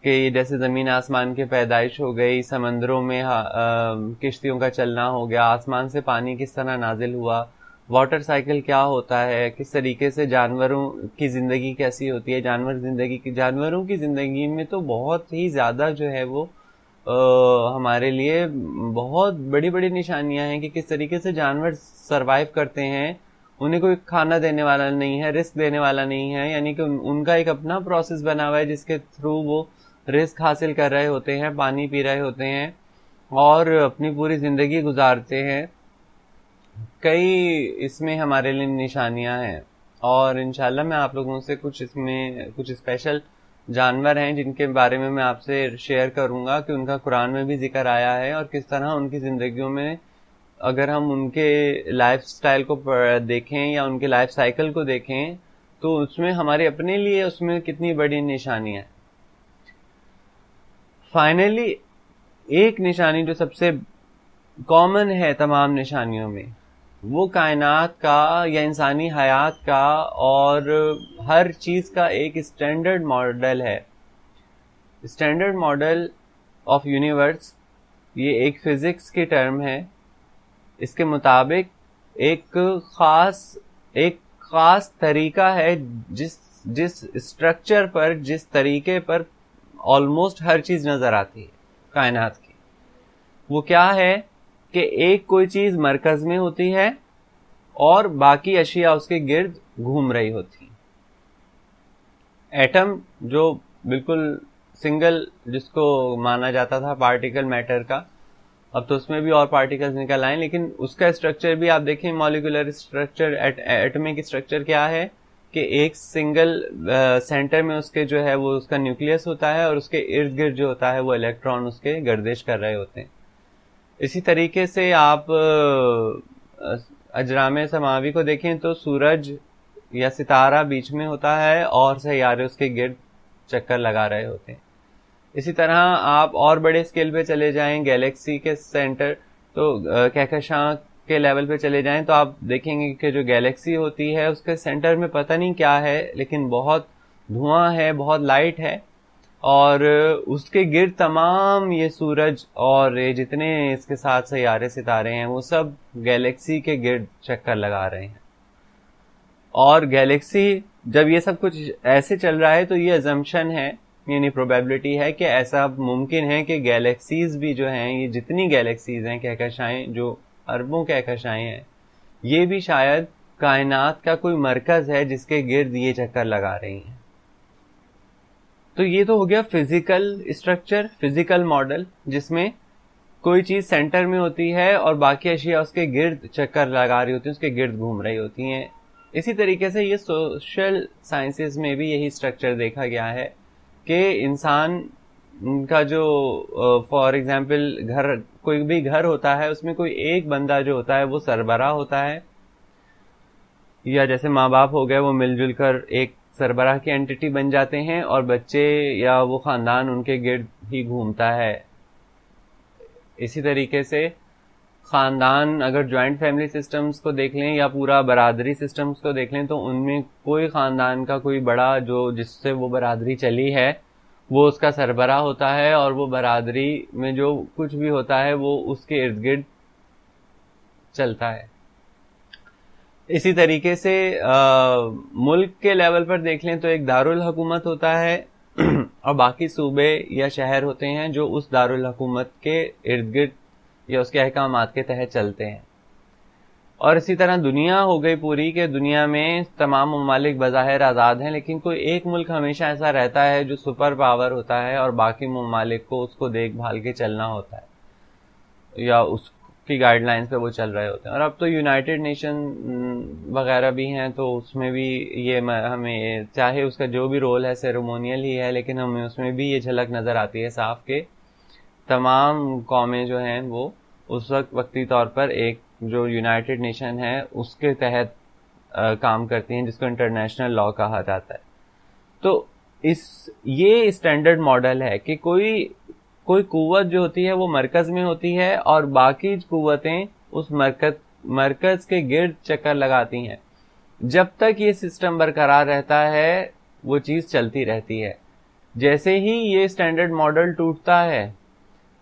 کہ جیسے زمین آسمان کی پیدائش ہو گئی، سمندروں میں کشتیوں کا چلنا ہو گیا، آسمان سے پانی کس طرح نازل ہوا، واٹر سائیکل کیا ہوتا ہے، کس طریقے سے جانوروں کی زندگی کیسی ہوتی ہے، جانوروں کی زندگی میں تو بہت ہی زیادہ جو ہے وہ ہمارے لیے بہت بڑی بڑی نشانیاں ہیں کہ کس طریقے سے جانور سروائیو کرتے ہیں. انہیں کوئی کھانا دینے والا نہیں ہے، رزق دینے والا نہیں ہے، یعنی کہ ان کا ایک اپنا پروسیس بنا ہوا ہے جس کے تھرو وہ رزق حاصل کر رہے ہوتے ہیں، پانی پی رہے ہوتے ہیں اور اپنی پوری زندگی گزارتے ہیں. کئی اس میں ہمارے لیے نشانیاں ہیں، اور انشاءاللہ میں آپ لوگوں سے کچھ اس میں کچھ اسپیشل جانور ہیں جن کے بارے میں آپ سے شیئر کروں گا کہ ان کا قرآن میں بھی ذکر آیا ہے، اور کس طرح ان کی زندگیوں میں اگر ہم ان کے لائف سٹائل کو دیکھیں یا ان کے لائف سائیکل کو دیکھیں تو اس میں ہمارے اپنے لیے اس میں کتنی بڑی نشانی ہے. فائنلی ایک نشانی جو سب سے کامن ہے تمام نشانیوں میں، وہ کائنات کا یا انسانی حیات کا اور ہر چیز کا ایک اسٹینڈرڈ ماڈل ہے. اسٹینڈرڈ ماڈل آف یونیورس یہ ایک فزکس کی ٹرم ہے. اس کے مطابق ایک خاص طریقہ ہے جس اسٹرکچر پر، جس طریقے پر آلموسٹ ہر چیز نظر آتی ہے کائنات کی. وہ کیا ہے کہ ایک کوئی چیز مرکز میں ہوتی ہے اور باقی اشیاء اس کے گرد گھوم رہی ہوتی ہیں. ایٹم جو بالکل سنگل جس کو مانا جاتا تھا پارٹیکل میٹر کا، اب تو اس میں بھی اور پارٹیکلز نکل آئیں، لیکن اس کا اسٹرکچر بھی آپ دیکھیں، مالیکولر اسٹرکچر، ایٹمک اسٹرکچر کیا ہے کہ ایک سنگل سینٹر میں اس کے جو ہے وہ اس کا نیوکلیس ہوتا ہے، اور اس کے ارد گرد جو ہوتا ہے وہ الیکٹران اس کے گردش کر رہے ہوتے ہیں. اسی طریقے سے آپ اجرام سماوی کو دیکھیں تو سورج یا ستارہ بیچ میں ہوتا ہے اور سیارے اس کے گرد چکر لگا رہے ہوتے ہیں. اسی طرح آپ اور بڑے اسکیل پہ چلے جائیں، گیلیکسی کے سینٹر تو کہکشاں کے لیول پہ چلے جائیں تو آپ دیکھیں گے کہ جو گیلیکسی ہوتی ہے اس کے سینٹر میں پتہ نہیں کیا ہے، لیکن بہت دھواں ہے، بہت لائٹ ہے، اور اس کے گرد تمام یہ سورج اور یہ جتنے اس کے ساتھ سیارے ستارے ہیں وہ سب گیلیکسی کے گرد چکر لگا رہے ہیں. اور گیلیکسی جب یہ سب کچھ ایسے چل رہا ہے تو یہ ازمپشن ہے، یعنی پروبیبلٹی ہے کہ ایسا ممکن ہے کہ گیلیکسیز بھی جو ہیں، یہ جتنی گیلیکسیز ہیں، کہکشائیں جو اربوں کہکشائیں ہیں، یہ بھی شاید کائنات کا کوئی مرکز ہے جس کے گرد یہ چکر لگا رہی ہیں. تو یہ تو ہو گیا فزیکل اسٹرکچر، فزیکل ماڈل، جس میں کوئی چیز سینٹر میں ہوتی ہے اور باقی اشیاء اس کے گرد چکر لگا رہی ہوتی ہیں، اس کے گرد گھوم رہی ہوتی ہیں. اسی طریقے سے یہ سوشل سائنسز میں بھی یہی اسٹرکچر دیکھا گیا ہے کہ انسان کا جو فار ایگزامپل کوئی بھی گھر ہوتا ہے، اس میں کوئی ایک بندہ جو ہوتا ہے وہ سربراہ ہوتا ہے، یا جیسے ماں باپ ہو گئے وہ مل جل کر ایک سربراہ کی اینٹی بن جاتے ہیں، اور بچے یا وہ خاندان ان کے گرد ہی گھومتا ہے. اسی طریقے سے خاندان، اگر جوائنٹ فیملی سسٹمز کو دیکھ لیں یا پورا برادری سسٹمز کو دیکھ لیں تو ان میں کوئی خاندان کا کوئی بڑا جو جس سے وہ برادری چلی ہے وہ اس کا سربراہ ہوتا ہے، اور وہ برادری میں جو کچھ بھی ہوتا ہے وہ اس کے ارد گرد چلتا ہے. اسی طریقے سے ملک کے لیول پر دیکھ لیں تو ایک دارالحکومت ہوتا ہے اور باقی صوبے یا شہر ہوتے ہیں جو اس دارالحکومت کے ارد گرد یا اس کے احکامات کے تحت چلتے ہیں. اور اسی طرح دنیا ہو گئی پوری، کہ دنیا میں تمام ممالک بظاہر آزاد ہیں، لیکن کوئی ایک ملک ہمیشہ ایسا رہتا ہے جو سپر پاور ہوتا ہے اور باقی ممالک کو اس کو دیکھ بھال کے چلنا ہوتا ہے یا اس کی گائیڈ لائنز پہ وہ چل رہے ہوتے ہیں. اور اب تو یونائٹڈ نیشن وغیرہ بھی ہیں، تو اس میں بھی یہ ہمیں چاہے اس کا جو بھی رول ہے سیریمونیل ہی ہے، لیکن ہمیں اس میں بھی یہ جھلک نظر آتی ہے صاف کہ تمام قومیں جو ہیں وہ اس وقتی طور پر ایک جو یونائٹڈ نیشن ہے اس کے تحت کام کرتی ہیں، جس کو انٹرنیشنل لا کہا جاتا ہے. تو یہ اسٹینڈرڈ ماڈل ہے کہ کوئی قوت جو ہوتی ہے وہ مرکز میں ہوتی ہے اور باقی قوتیں اس مرکز کے گرد چکر لگاتی ہیں. جب تک یہ سسٹم برقرار رہتا ہے وہ چیز چلتی رہتی ہے. جیسے ہی یہ اسٹینڈرڈ ماڈل ٹوٹتا ہے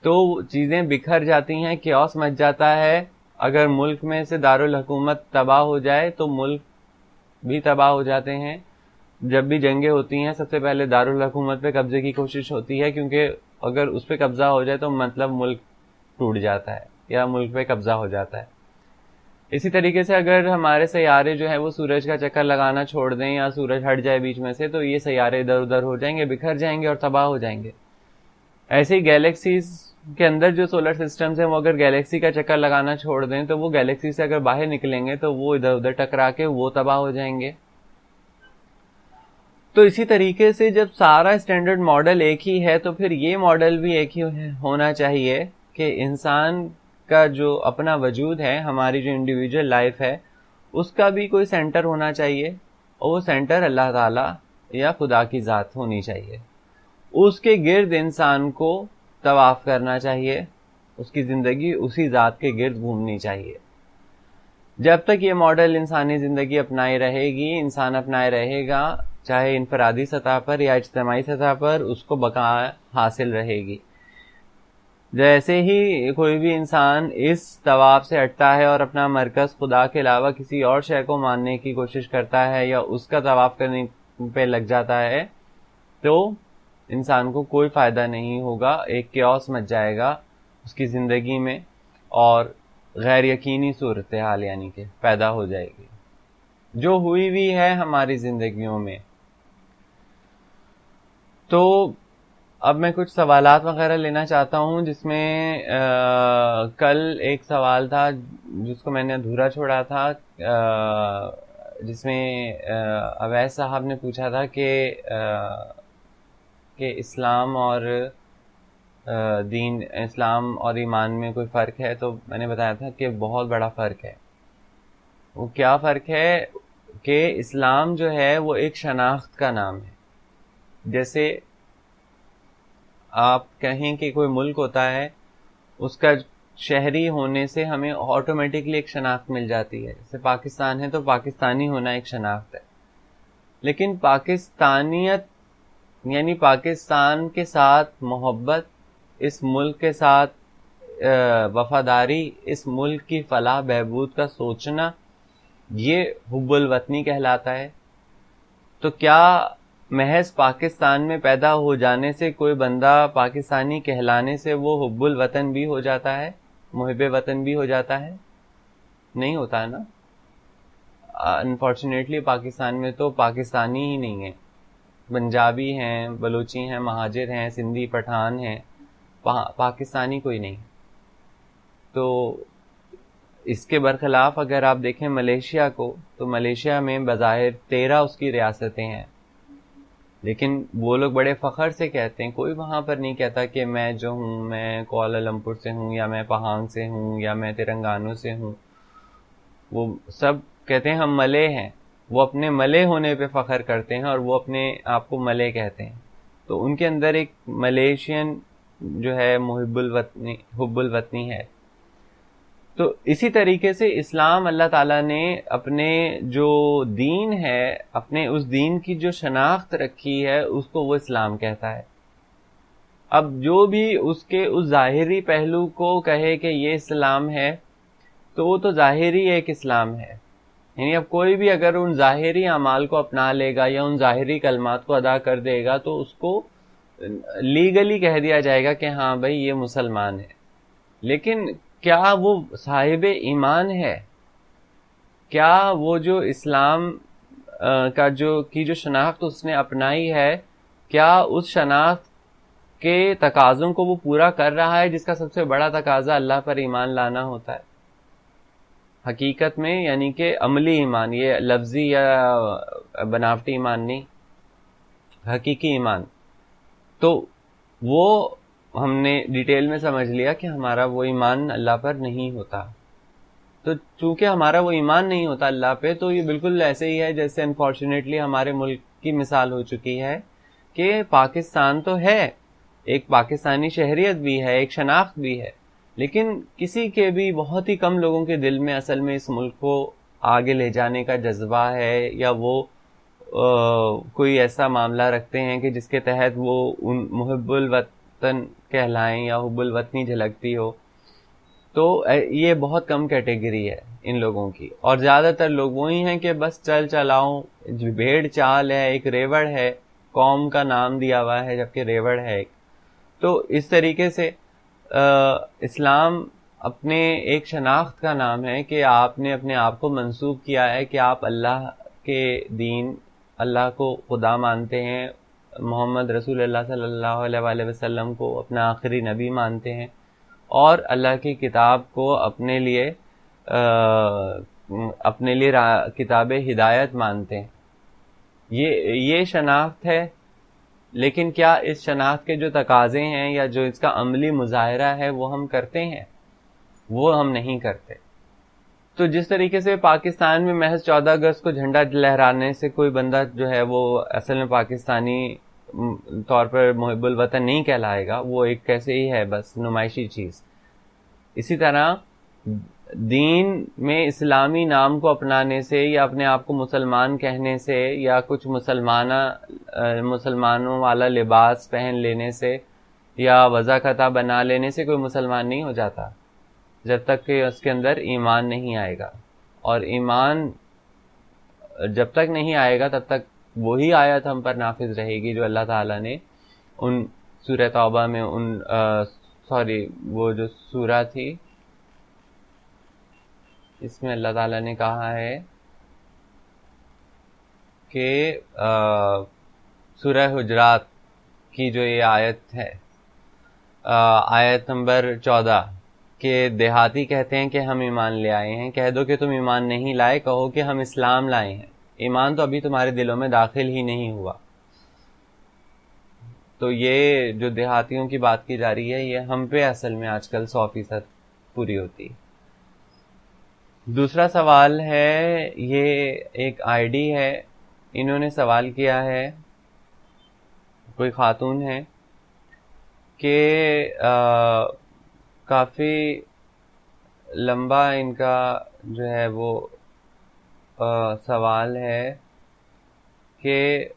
تو چیزیں بکھر جاتی ہیں، کیوس مچ جاتا ہے. اگر ملک میں سے دارالحکومت تباہ ہو جائے تو ملک بھی تباہ ہو جاتے ہیں. جب بھی جنگیں ہوتی ہیں سب سے پہلے دارالحکومت پہ قبضے کی کوشش ہوتی ہے، کیونکہ اگر اس پہ قبضہ ہو جائے تو مطلب ملک ٹوٹ جاتا ہے یا ملک پہ قبضہ ہو جاتا ہے. اسی طریقے سے اگر ہمارے سیارے جو ہیں وہ سورج کا چکر لگانا چھوڑ دیں یا سورج ہٹ جائے بیچ میں سے تو یہ سیارے ادھر ادھر ہو جائیں گے، بکھر جائیں گے اور تباہ ہو جائیں گے. ایسے ہی گیلیکسیز کے اندر جو سولر سسٹمز ہیں وہ اگر گیلیکسی کا چکر لگانا چھوڑ دیں تو وہ گیلیکسی سے اگر باہر نکلیں گے تو وہ ادھر ادھر ٹکرا کے وہ تباہ ہو جائیں گے. تو اسی طریقے سے جب سارا اسٹینڈرڈ ماڈل ایک ہی ہے تو پھر یہ ماڈل بھی ایک ہی ہونا چاہیے کہ انسان کا جو اپنا وجود ہے, ہماری جو انڈیویجول لائف ہے, اس کا بھی کوئی سینٹر ہونا چاہیے, اور وہ سینٹر اللہ تعالی یا خدا کی ذات ہونی چاہیے. اس کے گرد انسان کو طواف کرنا چاہیے, اس کی زندگی اسی ذات کے گرد گھومنی چاہیے. جب تک یہ ماڈل انسانی زندگی اپنائے رہے گی, انسان اپنائے رہے گا, چاہے انفرادی سطح پر یا اجتماعی سطح پر, اس کو بقا حاصل رہے گی. جیسے ہی کوئی بھی انسان اس طواف سے ہٹتا ہے اور اپنا مرکز خدا کے علاوہ کسی اور شے کو ماننے کی کوشش کرتا ہے یا اس کا طواف کرنے پہ لگ جاتا ہے, تو انسان کو کوئی فائدہ نہیں ہوگا. ایک کیوس مچ جائے گا اس کی زندگی میں, اور غیر یقینی صورتحال یعنی کہ پیدا ہو جائے گی, جو ہوئی بھی ہے ہماری زندگیوں میں. تو اب میں کچھ سوالات وغیرہ لینا چاہتا ہوں, جس میں کل ایک سوال تھا جس کو میں نے ادھورا چھوڑا تھا, جس میں اویس صاحب نے پوچھا تھا کہ اسلام اور دین, اسلام اور ایمان میں کوئی فرق ہے. تو میں نے بتایا تھا کہ بہت بڑا فرق ہے. وہ کیا فرق ہے کہ اسلام جو ہے وہ ایک شناخت کا نام ہے. جیسے آپ کہیں کہ کوئی ملک ہوتا ہے, اس کا شہری ہونے سے ہمیں آٹومیٹکلی ایک شناخت مل جاتی ہے. جیسے پاکستان ہے تو پاکستانی ہونا ایک شناخت ہے, لیکن پاکستانیت یعنی پاکستان کے ساتھ محبت, اس ملک کے ساتھ وفاداری, اس ملک کی فلاح بہبود کا سوچنا, یہ حب الوطنی کہلاتا ہے. تو کیا محض پاکستان میں پیدا ہو جانے سے کوئی بندہ پاکستانی کہلانے سے وہ حب الوطن بھی ہو جاتا ہے, محب وطن بھی ہو جاتا ہے؟ نہیں ہوتا ہے نا. انفارچونیٹلی پاکستان میں تو پاکستانی ہی نہیں ہے, پنجابی ہیں, بلوچی ہیں, مہاجر ہیں, سندھی, پٹھان ہیں, پاکستانی کوئی نہیں. تو اس کے برخلاف اگر آپ دیکھیں ملیشیا کو, تو ملیشیا میں بظاہر 13 اس کی ریاستیں ہیں, لیکن وہ لوگ بڑے فخر سے کہتے ہیں, کوئی وہاں پر نہیں کہتا کہ میں جو ہوں میں کوالالمپور سے ہوں, یا میں پہانگ سے ہوں, یا میں تلنگانہ سے ہوں. وہ سب کہتے ہیں ہم ملے ہیں. وہ اپنے ملے ہونے پہ فخر کرتے ہیں, اور وہ اپنے آپ کو ملے کہتے ہیں. تو ان کے اندر ایک ملیشین جو ہے حب الوطنی ہے. تو اسی طریقے سے اسلام, اللہ تعالیٰ نے اپنے جو دین ہے, اپنے اس دین کی جو شناخت رکھی ہے, اس کو وہ اسلام کہتا ہے. اب جو بھی اس کے اس ظاہری پہلو کو کہے کہ یہ اسلام ہے, تو وہ تو ظاہری ایک اسلام ہے. یعنی اب کوئی بھی اگر ان ظاہری اعمال کو اپنا لے گا یا ان ظاہری کلمات کو ادا کر دے گا, تو اس کو لیگلی کہہ دیا جائے گا کہ ہاں بھائی یہ مسلمان ہے. لیکن کیا وہ صاحب ایمان ہے؟ کیا وہ جو اسلام کا جو شناخت اس نے اپنائی ہے, کیا اس شناخت کے تقاضوں کو وہ پورا کر رہا ہے, جس کا سب سے بڑا تقاضا اللہ پر ایمان لانا ہوتا ہے حقیقت میں, یعنی کہ عملی ایمان, یہ لفظی یا بناوٹی ایمان نہیں, حقیقی ایمان. تو وہ ہم نے ڈیٹیل میں سمجھ لیا کہ ہمارا وہ ایمان اللہ پر نہیں ہوتا. تو چونکہ ہمارا وہ ایمان نہیں ہوتا اللہ پہ, تو یہ بالکل ایسے ہی ہے جیسے انفارچونیٹلی ہمارے ملک کی مثال ہو چکی ہے کہ پاکستان تو ہے, ایک پاکستانی شہریت بھی ہے, ایک شناخت بھی ہے, لیکن کسی کے بھی بہت ہی کم لوگوں کے دل میں اصل میں اس ملک کو آگے لے جانے کا جذبہ ہے, یا وہ کوئی ایسا معاملہ رکھتے ہیں کہ جس کے تحت وہ ان محب الوطن کہلائیں یا حب الوطنی جھلکتی ہو. تو یہ بہت کم کیٹیگری ہے ان لوگوں کی, اور زیادہ تر لوگ وہی ہیں کہ بس چل چلاؤ, بھیڑ چال ہے, ایک ریوڑ ہے, قوم کا نام دیا ہوا ہے جبکہ ریوڑ ہے ایک. تو اس طریقے سے اسلام اپنے ایک شناخت کا نام ہے کہ آپ نے اپنے آپ کو منسوب کیا ہے کہ آپ اللہ کے دین, اللہ کو خدا مانتے ہیں, محمد رسول اللہ صلی اللہ علیہ وآلہ وسلم کو اپنا آخری نبی مانتے ہیں, اور اللہ کی کتاب کو اپنے لیے کتاب ہدایت مانتے ہیں. یہ شناخت ہے، لیکن کیا اس شناخت کے جو تقاضے ہیں یا جو اس کا عملی مظاہرہ ہے وہ ہم کرتے ہیں؟ وہ ہم نہیں کرتے. تو جس طریقے سے پاکستان میں محض 14 اگست کو جھنڈا لہرانے سے کوئی بندہ جو ہے وہ اصل میں پاکستانی طور پر محب الوطن نہیں کہلائے گا، وہ ایک کیسے ہی ہے بس نمائشی چیز. اسی طرح دین میں اسلامی نام کو اپنانے سے یا اپنے آپ کو مسلمان کہنے سے یا کچھ مسلمانوں والا لباس پہن لینے سے یا وضع خطا بنا لینے سے کوئی مسلمان نہیں ہو جاتا جب تک کہ اس کے اندر ایمان نہیں آئے گا. اور ایمان جب تک نہیں آئے گا تب تک وہی آیت ہم پر نافذ رہے گی جو اللہ تعالیٰ نے ان سورہ توبہ میں وہ جو سورہ تھی اس میں اللہ تعالیٰ نے کہا ہے کہ سورہ حجرات کی جو یہ آیت ہے، آیت نمبر 14، کہ دیہاتی کہتے ہیں کہ ہم ایمان لے آئے ہیں. کہہ دو کہ تم ایمان نہیں لائے، کہو کہ ہم اسلام لائے ہیں. ایمان تو ابھی تمہارے دلوں میں داخل ہی نہیں ہوا. تو یہ جو دیہاتیوں کی بات کی جا رہی ہے یہ ہم پہ اصل میں آج کل 100% پوری ہوتی. دوسرا سوال ہے، یہ ایک آئی ڈی ہے، انہوں نے سوال کیا ہے، کوئی خاتون ہے، کہ کافی لمبا ان کا جو ہے وہ سوال ہے کہ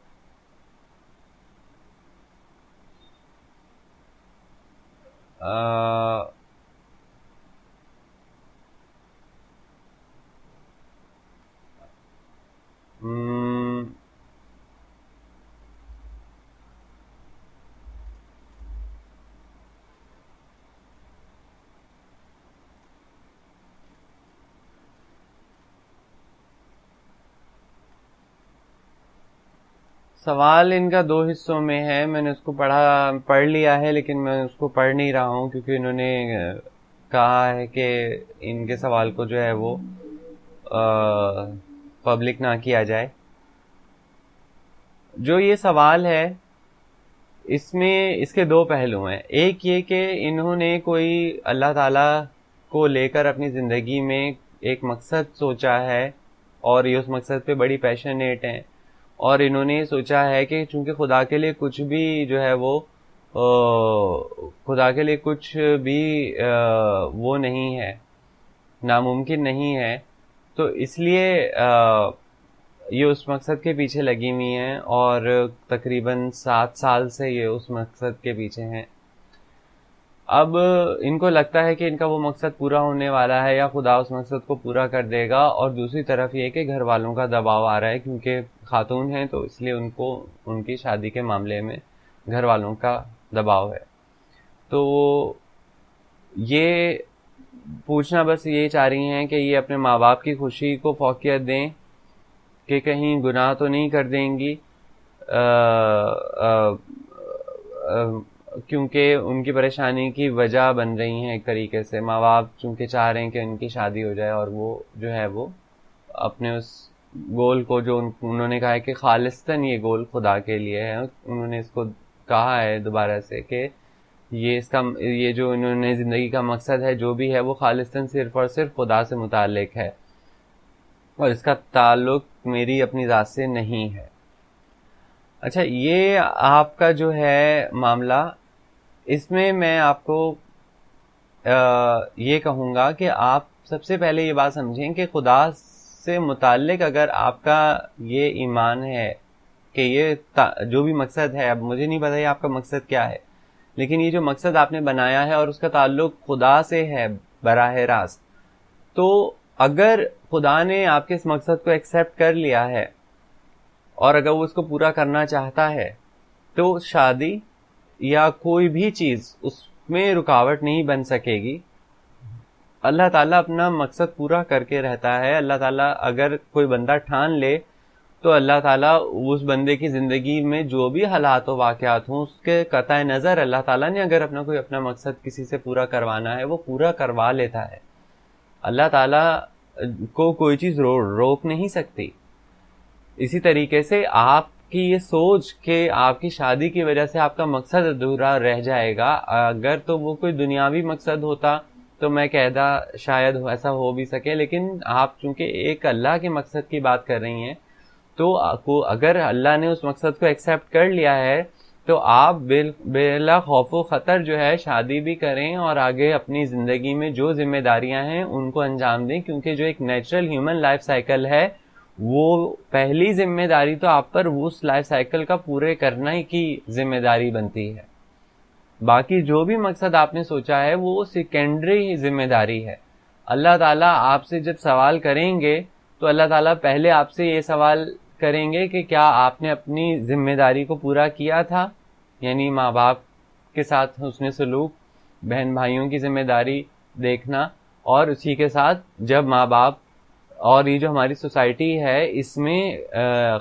سوال ان کا 2 حصوں میں ہے. میں نے اس کو پڑھ لیا ہے لیکن میں اس کو پڑھ نہیں رہا ہوں کیونکہ انہوں نے کہا ہے کہ ان کے سوال کو جو ہے وہ پبلک نہ کیا جائے. جو یہ سوال ہے اس میں اس کے 2 پہلو ہیں. ایک یہ کہ انہوں نے کوئی اللہ تعالی کو لے کر اپنی زندگی میں ایک مقصد سوچا ہے اور یہ اس مقصد پہ بڑی پیشنیٹ ہیں، اور انہوں نے سوچا ہے کہ چونکہ خدا کے لیے کچھ بھی جو ہے وہ خدا کے لیے کچھ بھی وہ نہیں ہے، ناممکن نہیں ہے، تو اس لیے یہ اس مقصد کے پیچھے لگی ہوئی ہیں اور تقریباً 7 سال سے یہ اس مقصد کے پیچھے ہیں. اب ان کو لگتا ہے کہ ان کا وہ مقصد پورا ہونے والا ہے یا خدا اس مقصد کو پورا کر دے گا، اور دوسری طرف یہ کہ گھر والوں کا دباؤ آ رہا ہے کیونکہ خاتون ہیں تو اس لیے ان کو ان کی شادی کے معاملے میں گھر والوں کا دباؤ ہے. تو یہ پوچھنا بس یہ چاہ رہی ہیں کہ یہ اپنے ماں باپ کی خوشی کو فوقیت دیں کہ کہیں گناہ تو نہیں کر دیں گی، کیونکہ ان کی پریشانی کی وجہ بن رہی ہیں ایک طریقے سے. ماں باپ چونکہ چاہ رہے ہیں کہ ان کی شادی ہو جائے اور وہ جو ہے وہ اپنے اس گول کو جو انہوں نے کہا ہے کہ خالصتاً یہ گول خدا کے لیے ہے، انہوں نے اس کو کہا ہے دوبارہ سے کہ یہ جو انہوں نے زندگی کا مقصد ہے جو بھی ہے وہ خالصتاً صرف اور صرف خدا سے متعلق ہے اور اس کا تعلق میری اپنی ذات سے نہیں ہے. اچھا، یہ آپ کا جو ہے معاملہ، اس میں آپ کو یہ کہوں گا کہ آپ سب سے پہلے یہ بات سمجھیں کہ خدا سے متعلق اگر آپ کا یہ ایمان ہے کہ یہ جو بھی مقصد ہے، اب مجھے نہیں پتا آپ کا مقصد کیا ہے، لیکن یہ جو مقصد آپ نے بنایا ہے اور اس کا تعلق خدا سے ہے براہ راست، تو اگر خدا نے آپ کے اس مقصد کو ایکسیپٹ کر لیا ہے اور اگر وہ اس کو پورا کرنا چاہتا ہے تو شادی یا کوئی بھی چیز اس میں رکاوٹ نہیں بن سکے گی. اللہ تعالیٰ اپنا مقصد پورا کر کے رہتا ہے. اللہ تعالیٰ اگر کوئی بندہ ٹھان لے تو اللہ تعالیٰ اس بندے کی زندگی میں جو بھی حالات و واقعات ہوں اس کے قطع نظر اللہ تعالیٰ نے اگر اپنا مقصد کسی سے پورا کروانا ہے وہ پورا کروا لیتا ہے. اللہ تعالیٰ کو کوئی چیز روک نہیں سکتی. اسی طریقے سے آپ کی یہ سوچ کہ آپ کی شادی کی وجہ سے آپ کا مقصد ادھورا رہ جائے گا، اگر تو وہ کوئی دنیاوی مقصد ہوتا تو میں کہتا شاید ایسا ہو بھی سکے، لیکن آپ چونکہ ایک اللہ کے مقصد کی بات کر رہی ہیں تو اگر اللہ نے اس مقصد کو ایکسیپٹ کر لیا ہے تو آپ بلا خوف و خطر جو ہے شادی بھی کریں اور آگے اپنی زندگی میں جو ذمہ داریاں ہیں ان کو انجام دیں، کیونکہ جو ایک نیچرل ہیومن لائف سائیکل ہے وہ پہلی ذمہ داری تو آپ پر اس لائف سائیکل کا پورے کرنا ہی کی ذمہ داری بنتی ہے، باقی جو بھی مقصد آپ نے سوچا ہے وہ سیکنڈری ذمہ داری ہے۔ اللہ تعالیٰ آپ سے جب سوال کریں گے تو اللہ تعالیٰ پہلے آپ سے یہ سوال کریں گے کہ کیا آپ نے اپنی ذمہ داری کو پورا کیا تھا، یعنی ماں باپ کے ساتھ حسن سلوک، بہن بھائیوں کی ذمہ داری دیکھنا، اور اسی کے ساتھ جب ماں باپ اور یہ جو ہماری سوسائٹی ہے اس میں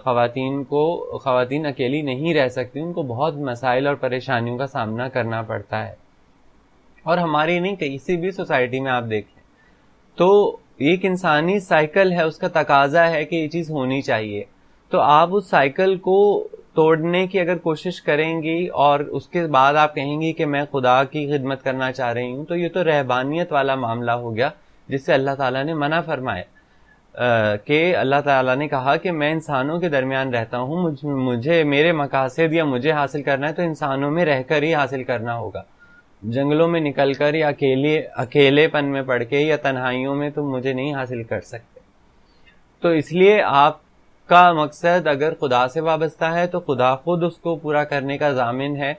خواتین اکیلی نہیں رہ سکتی، ان کو بہت مسائل اور پریشانیوں کا سامنا کرنا پڑتا ہے، اور ہماری نہیں کسی بھی سوسائٹی میں آپ دیکھیں تو ایک انسانی سائیکل ہے، اس کا تقاضا ہے کہ یہ چیز ہونی چاہیے، تو آپ اس سائیکل کو توڑنے کی اگر کوشش کریں گی اور اس کے بعد آپ کہیں گی کہ میں خدا کی خدمت کرنا چاہ رہی ہوں، تو یہ تو رہبانیت والا معاملہ ہو گیا جس سے اللہ تعالیٰ نے منع فرمایا، کہ اللہ تعالیٰ نے کہا کہ میں انسانوں کے درمیان رہتا ہوں، مجھے میرے مقاصد یا مجھے حاصل کرنا ہے تو انسانوں میں رہ کر ہی حاصل کرنا ہوگا، جنگلوں میں نکل کر یا اکیلے پن میں پڑھ کے یا تنہائیوں میں تم مجھے نہیں حاصل کر سکتے۔ تو اس لیے آپ کا مقصد اگر خدا سے وابستہ ہے تو خدا خود اس کو پورا کرنے کا ضامن ہے،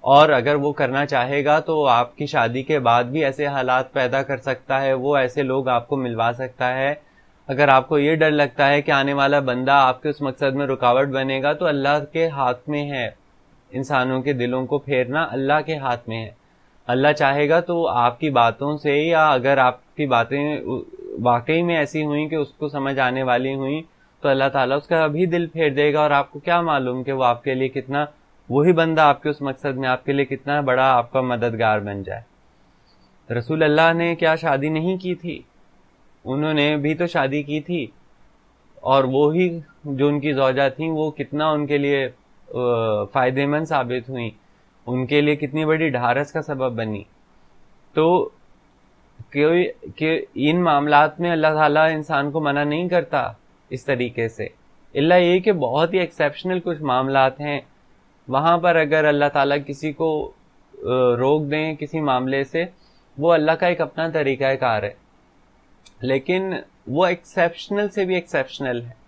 اور اگر وہ کرنا چاہے گا تو آپ کی شادی کے بعد بھی ایسے حالات پیدا کر سکتا ہے، وہ ایسے لوگ آپ کو ملوا سکتا ہے۔ اگر آپ کو یہ ڈر لگتا ہے کہ آنے والا بندہ آپ کے اس مقصد میں رکاوٹ بنے گا تو اللہ کے ہاتھ میں ہے، انسانوں کے دلوں کو پھیرنا اللہ کے ہاتھ میں ہے، اللہ چاہے گا تو آپ کی باتوں سے، یا اگر آپ کی باتیں واقعی میں ایسی ہوئیں کہ اس کو سمجھ آنے والی ہوئیں تو اللہ تعالیٰ اس کا ابھی دل پھیر دے گا، اور آپ کو کیا معلوم کہ وہ آپ کے لیے کتنا، وہی بندہ آپ کے اس مقصد میں آپ کے لیے کتنا بڑا آپ کا مددگار بن جائے۔ رسول اللہ نے کیا شادی نہیں کی تھی؟ انہوں نے بھی تو شادی کی تھی، اور وہی جو ان کی زوجہ تھیں وہ کتنا ان کے لیے فائدہ مند ثابت ہوئیں، ان کے لیے کتنی بڑی ڈھارس کا سبب بنی۔ تو کہ ان معاملات میں اللہ تعالیٰ انسان کو منع نہیں کرتا اس طریقے سے، الا یہ کہ بہت ہی ایکسیپشنل کچھ معاملات ہیں، وہاں پر اگر اللہ تعالیٰ کسی کو روک دیں کسی معاملے سے، وہ اللہ کا ایک اپنا طریقہ کار ہے، لیکن وہ ایکسیپشنل سے بھی ایکسیپشنل ہے،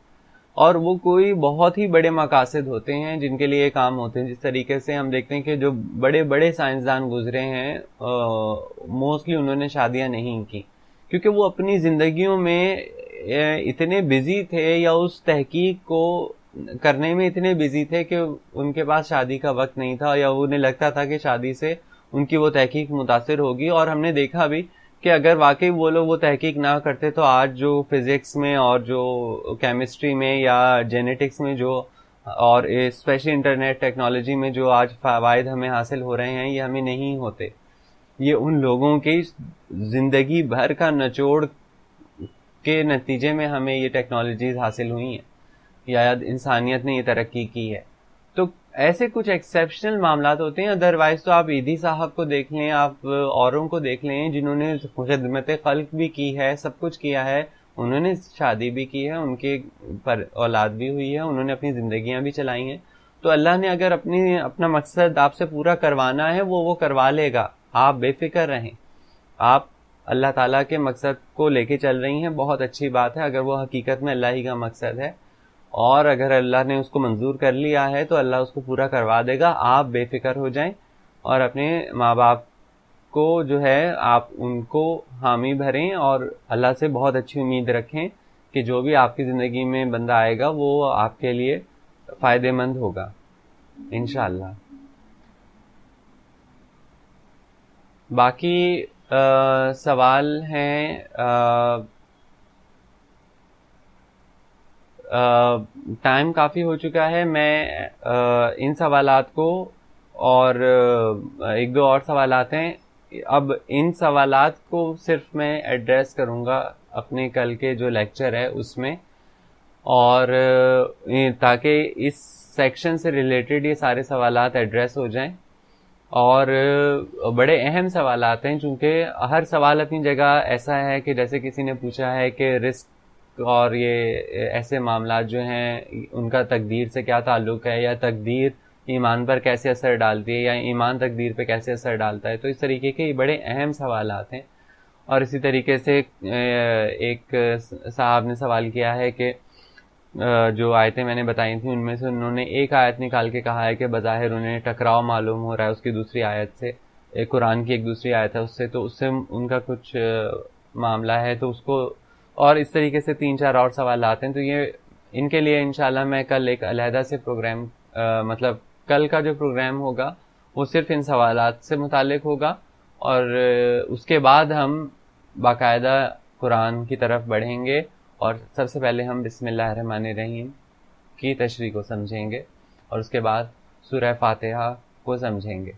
اور وہ کوئی بہت ہی بڑے مقاصد ہوتے ہیں جن کے لیے کام ہوتے ہیں۔ جس طریقے سے ہم دیکھتے ہیں کہ جو بڑے بڑے سائنسدان گزرے ہیں موسٹلی انہوں نے شادیاں نہیں کی، کیونکہ وہ اپنی زندگیوں میں اتنے بزی تھے یا اس تحقیق کو کرنے میں اتنے بزی تھے کہ ان کے پاس شادی کا وقت نہیں تھا، یا انہیں لگتا تھا کہ شادی سے ان کی وہ تحقیق متاثر ہوگی۔ اور ہم نے دیکھا بھی کہ اگر واقعی وہ لوگ وہ تحقیق نہ کرتے تو آج جو فزکس میں اور جو کیمسٹری میں یا جینیٹکس میں جو، اور اسپیشلی انٹرنیٹ ٹیکنالوجی میں جو آج فوائد ہمیں حاصل ہو رہے ہیں، یہ ہمیں نہیں ہوتے۔ یہ ان لوگوں کی زندگی بھر کا نچوڑ کے نتیجے میں ہمیں یہ ٹیکنالوجیز حاصل ہوئی ہیں، یا انسانیت نے یہ ترقی کی ہے۔ تو ایسے کچھ ایکسیپشنل معاملات ہوتے ہیں، ادروائز تو آپ ایدھی صاحب کو دیکھ لیں، آپ اوروں کو دیکھ لیں جنہوں نے خدمت خلق بھی کی ہے، سب کچھ کیا ہے، انہوں نے شادی بھی کی ہے، ان کے پر اولاد بھی ہوئی ہے، انہوں نے اپنی زندگیاں بھی چلائی ہیں۔ تو اللہ نے اگر اپنا مقصد آپ سے پورا کروانا ہے وہ کروا لے گا، آپ بے فکر رہیں۔ آپ اللہ تعالیٰ کے مقصد کو لے کے چل رہی ہیں، بہت اچھی بات ہے اگر وہ حقیقت میں اللہ ہی کا مقصد ہے، اور اگر اللہ نے اس کو منظور کر لیا ہے تو اللہ اس کو پورا کروا دے گا۔ آپ بے فکر ہو جائیں اور اپنے ماں باپ کو جو ہے آپ ان کو حامی بھریں، اور اللہ سے بہت اچھی امید رکھیں کہ جو بھی آپ کی زندگی میں بندہ آئے گا وہ آپ کے لیے فائدہ مند ہوگا انشاءاللہ۔ باقی سوال ہیں، ٹائم کافی ہو چکا ہے، میں ان سوالات کو اور ایک دو اور سوالات ہیں، اب ان سوالات کو صرف میں ایڈریس کروں گا اپنے کل کے جو لیکچر ہے اس میں، اور تاکہ اس سیکشن سے ریلیٹڈ یہ سارے سوالات ایڈریس ہو جائیں. اور بڑے اہم سوالات ہیں چونکہ ہر سوال اپنی جگہ ایسا ہے کہ جیسے کسی نے پوچھا ہے کہ رزق اور یہ ایسے معاملات جو ہیں ان کا تقدیر سے کیا تعلق ہے، یا تقدیر ایمان پر کیسے اثر ڈالتی ہے، یا ایمان تقدیر پہ کیسے اثر ڈالتا ہے. تو اس طریقے کے بڑے اہم سوالات ہیں. اور اسی طریقے سے ایک صاحب نے سوال کیا ہے کہ جو آیتیں میں نے بتائی تھیں ان میں سے انہوں نے ایک آیت نکال کے کہا ہے کہ بظاہر انہیں ٹکراؤ معلوم ہو رہا ہے اس کی دوسری آیت سے، قرآن کی ایک دوسری آیت ہے اس سے، تو اس سے ان کا کچھ معاملہ ہے. تو اس کو اور اس طریقے سے 3-4 اور سوالات ہیں. تو یہ ان کے لیے انشاءاللہ میں کل ایک علیحدہ سے پروگرام مطلب کل کا جو پروگرام ہوگا وہ صرف ان سوالات سے متعلق ہوگا، اور اس کے بعد ہم باقاعدہ قرآن کی طرف بڑھیں گے. اور سب سے پہلے ہم بسم اللہ الرحمن الرحیم کی تشریح کو سمجھیں گے، اور اس کے بعد سورہ فاتحہ کو سمجھیں گے.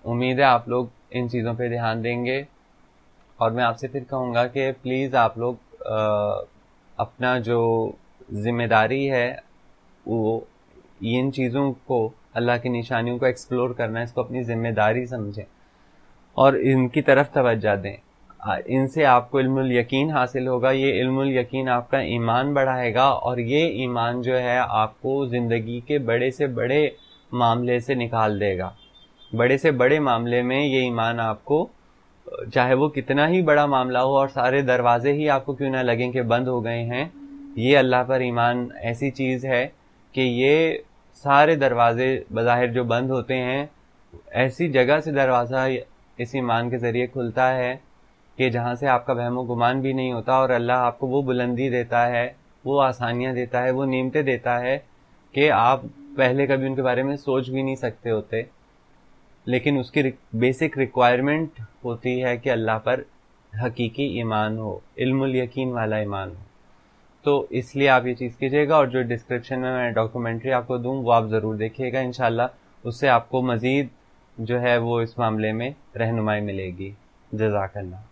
امید ہے آپ لوگ ان چیزوں پہ دھیان دیں گے. اور میں آپ سے پھر کہوں گا کہ پلیز آپ لوگ اپنا جو ذمہ داری ہے وہ ان چیزوں کو، اللہ کی نشانیوں کو ایکسپلور کرنا ہے، اس کو اپنی ذمہ داری سمجھیں اور ان کی طرف توجہ دیں. ان سے آپ کو علم الیقین حاصل ہوگا. یہ علم الیقین آپ کا ایمان بڑھائے گا، اور یہ ایمان جو ہے آپ کو زندگی کے بڑے سے بڑے معاملے سے نکال دے گا. بڑے سے بڑے معاملے میں یہ ایمان آپ کو، چاہے وہ کتنا ہی بڑا معاملہ ہو اور سارے دروازے ہی آپ کو کیوں نہ لگیں کہ بند ہو گئے ہیں، یہ اللہ پر ایمان ایسی چیز ہے کہ یہ سارے دروازے بظاہر جو بند ہوتے ہیں، ایسی جگہ سے دروازہ اس ایمان کے ذریعے کھلتا ہے کہ جہاں سے آپ کا وہم و گمان بھی نہیں ہوتا، اور اللہ آپ کو وہ بلندی دیتا ہے، وہ آسانیاں دیتا ہے، وہ نعمتیں دیتا ہے کہ آپ پہلے کبھی ان کے بارے میں سوچ بھی نہیں سکتے ہوتے. لیکن اس کی بیسک ریکوائرمنٹ ہوتی ہے کہ اللہ پر حقیقی ایمان ہو، علم الیقین والا ایمان ہو. تو اس لیے آپ یہ چیز کیجیے گا. اور جو ڈسکرپشن میں ڈاکومنٹری آپ کو دوں وہ آپ ضرور دیکھیے گا انشاءاللہ. اس سے آپ کو مزید جو ہے وہ اس معاملے میں رہنمائی ملے گی. جزاک اللہ.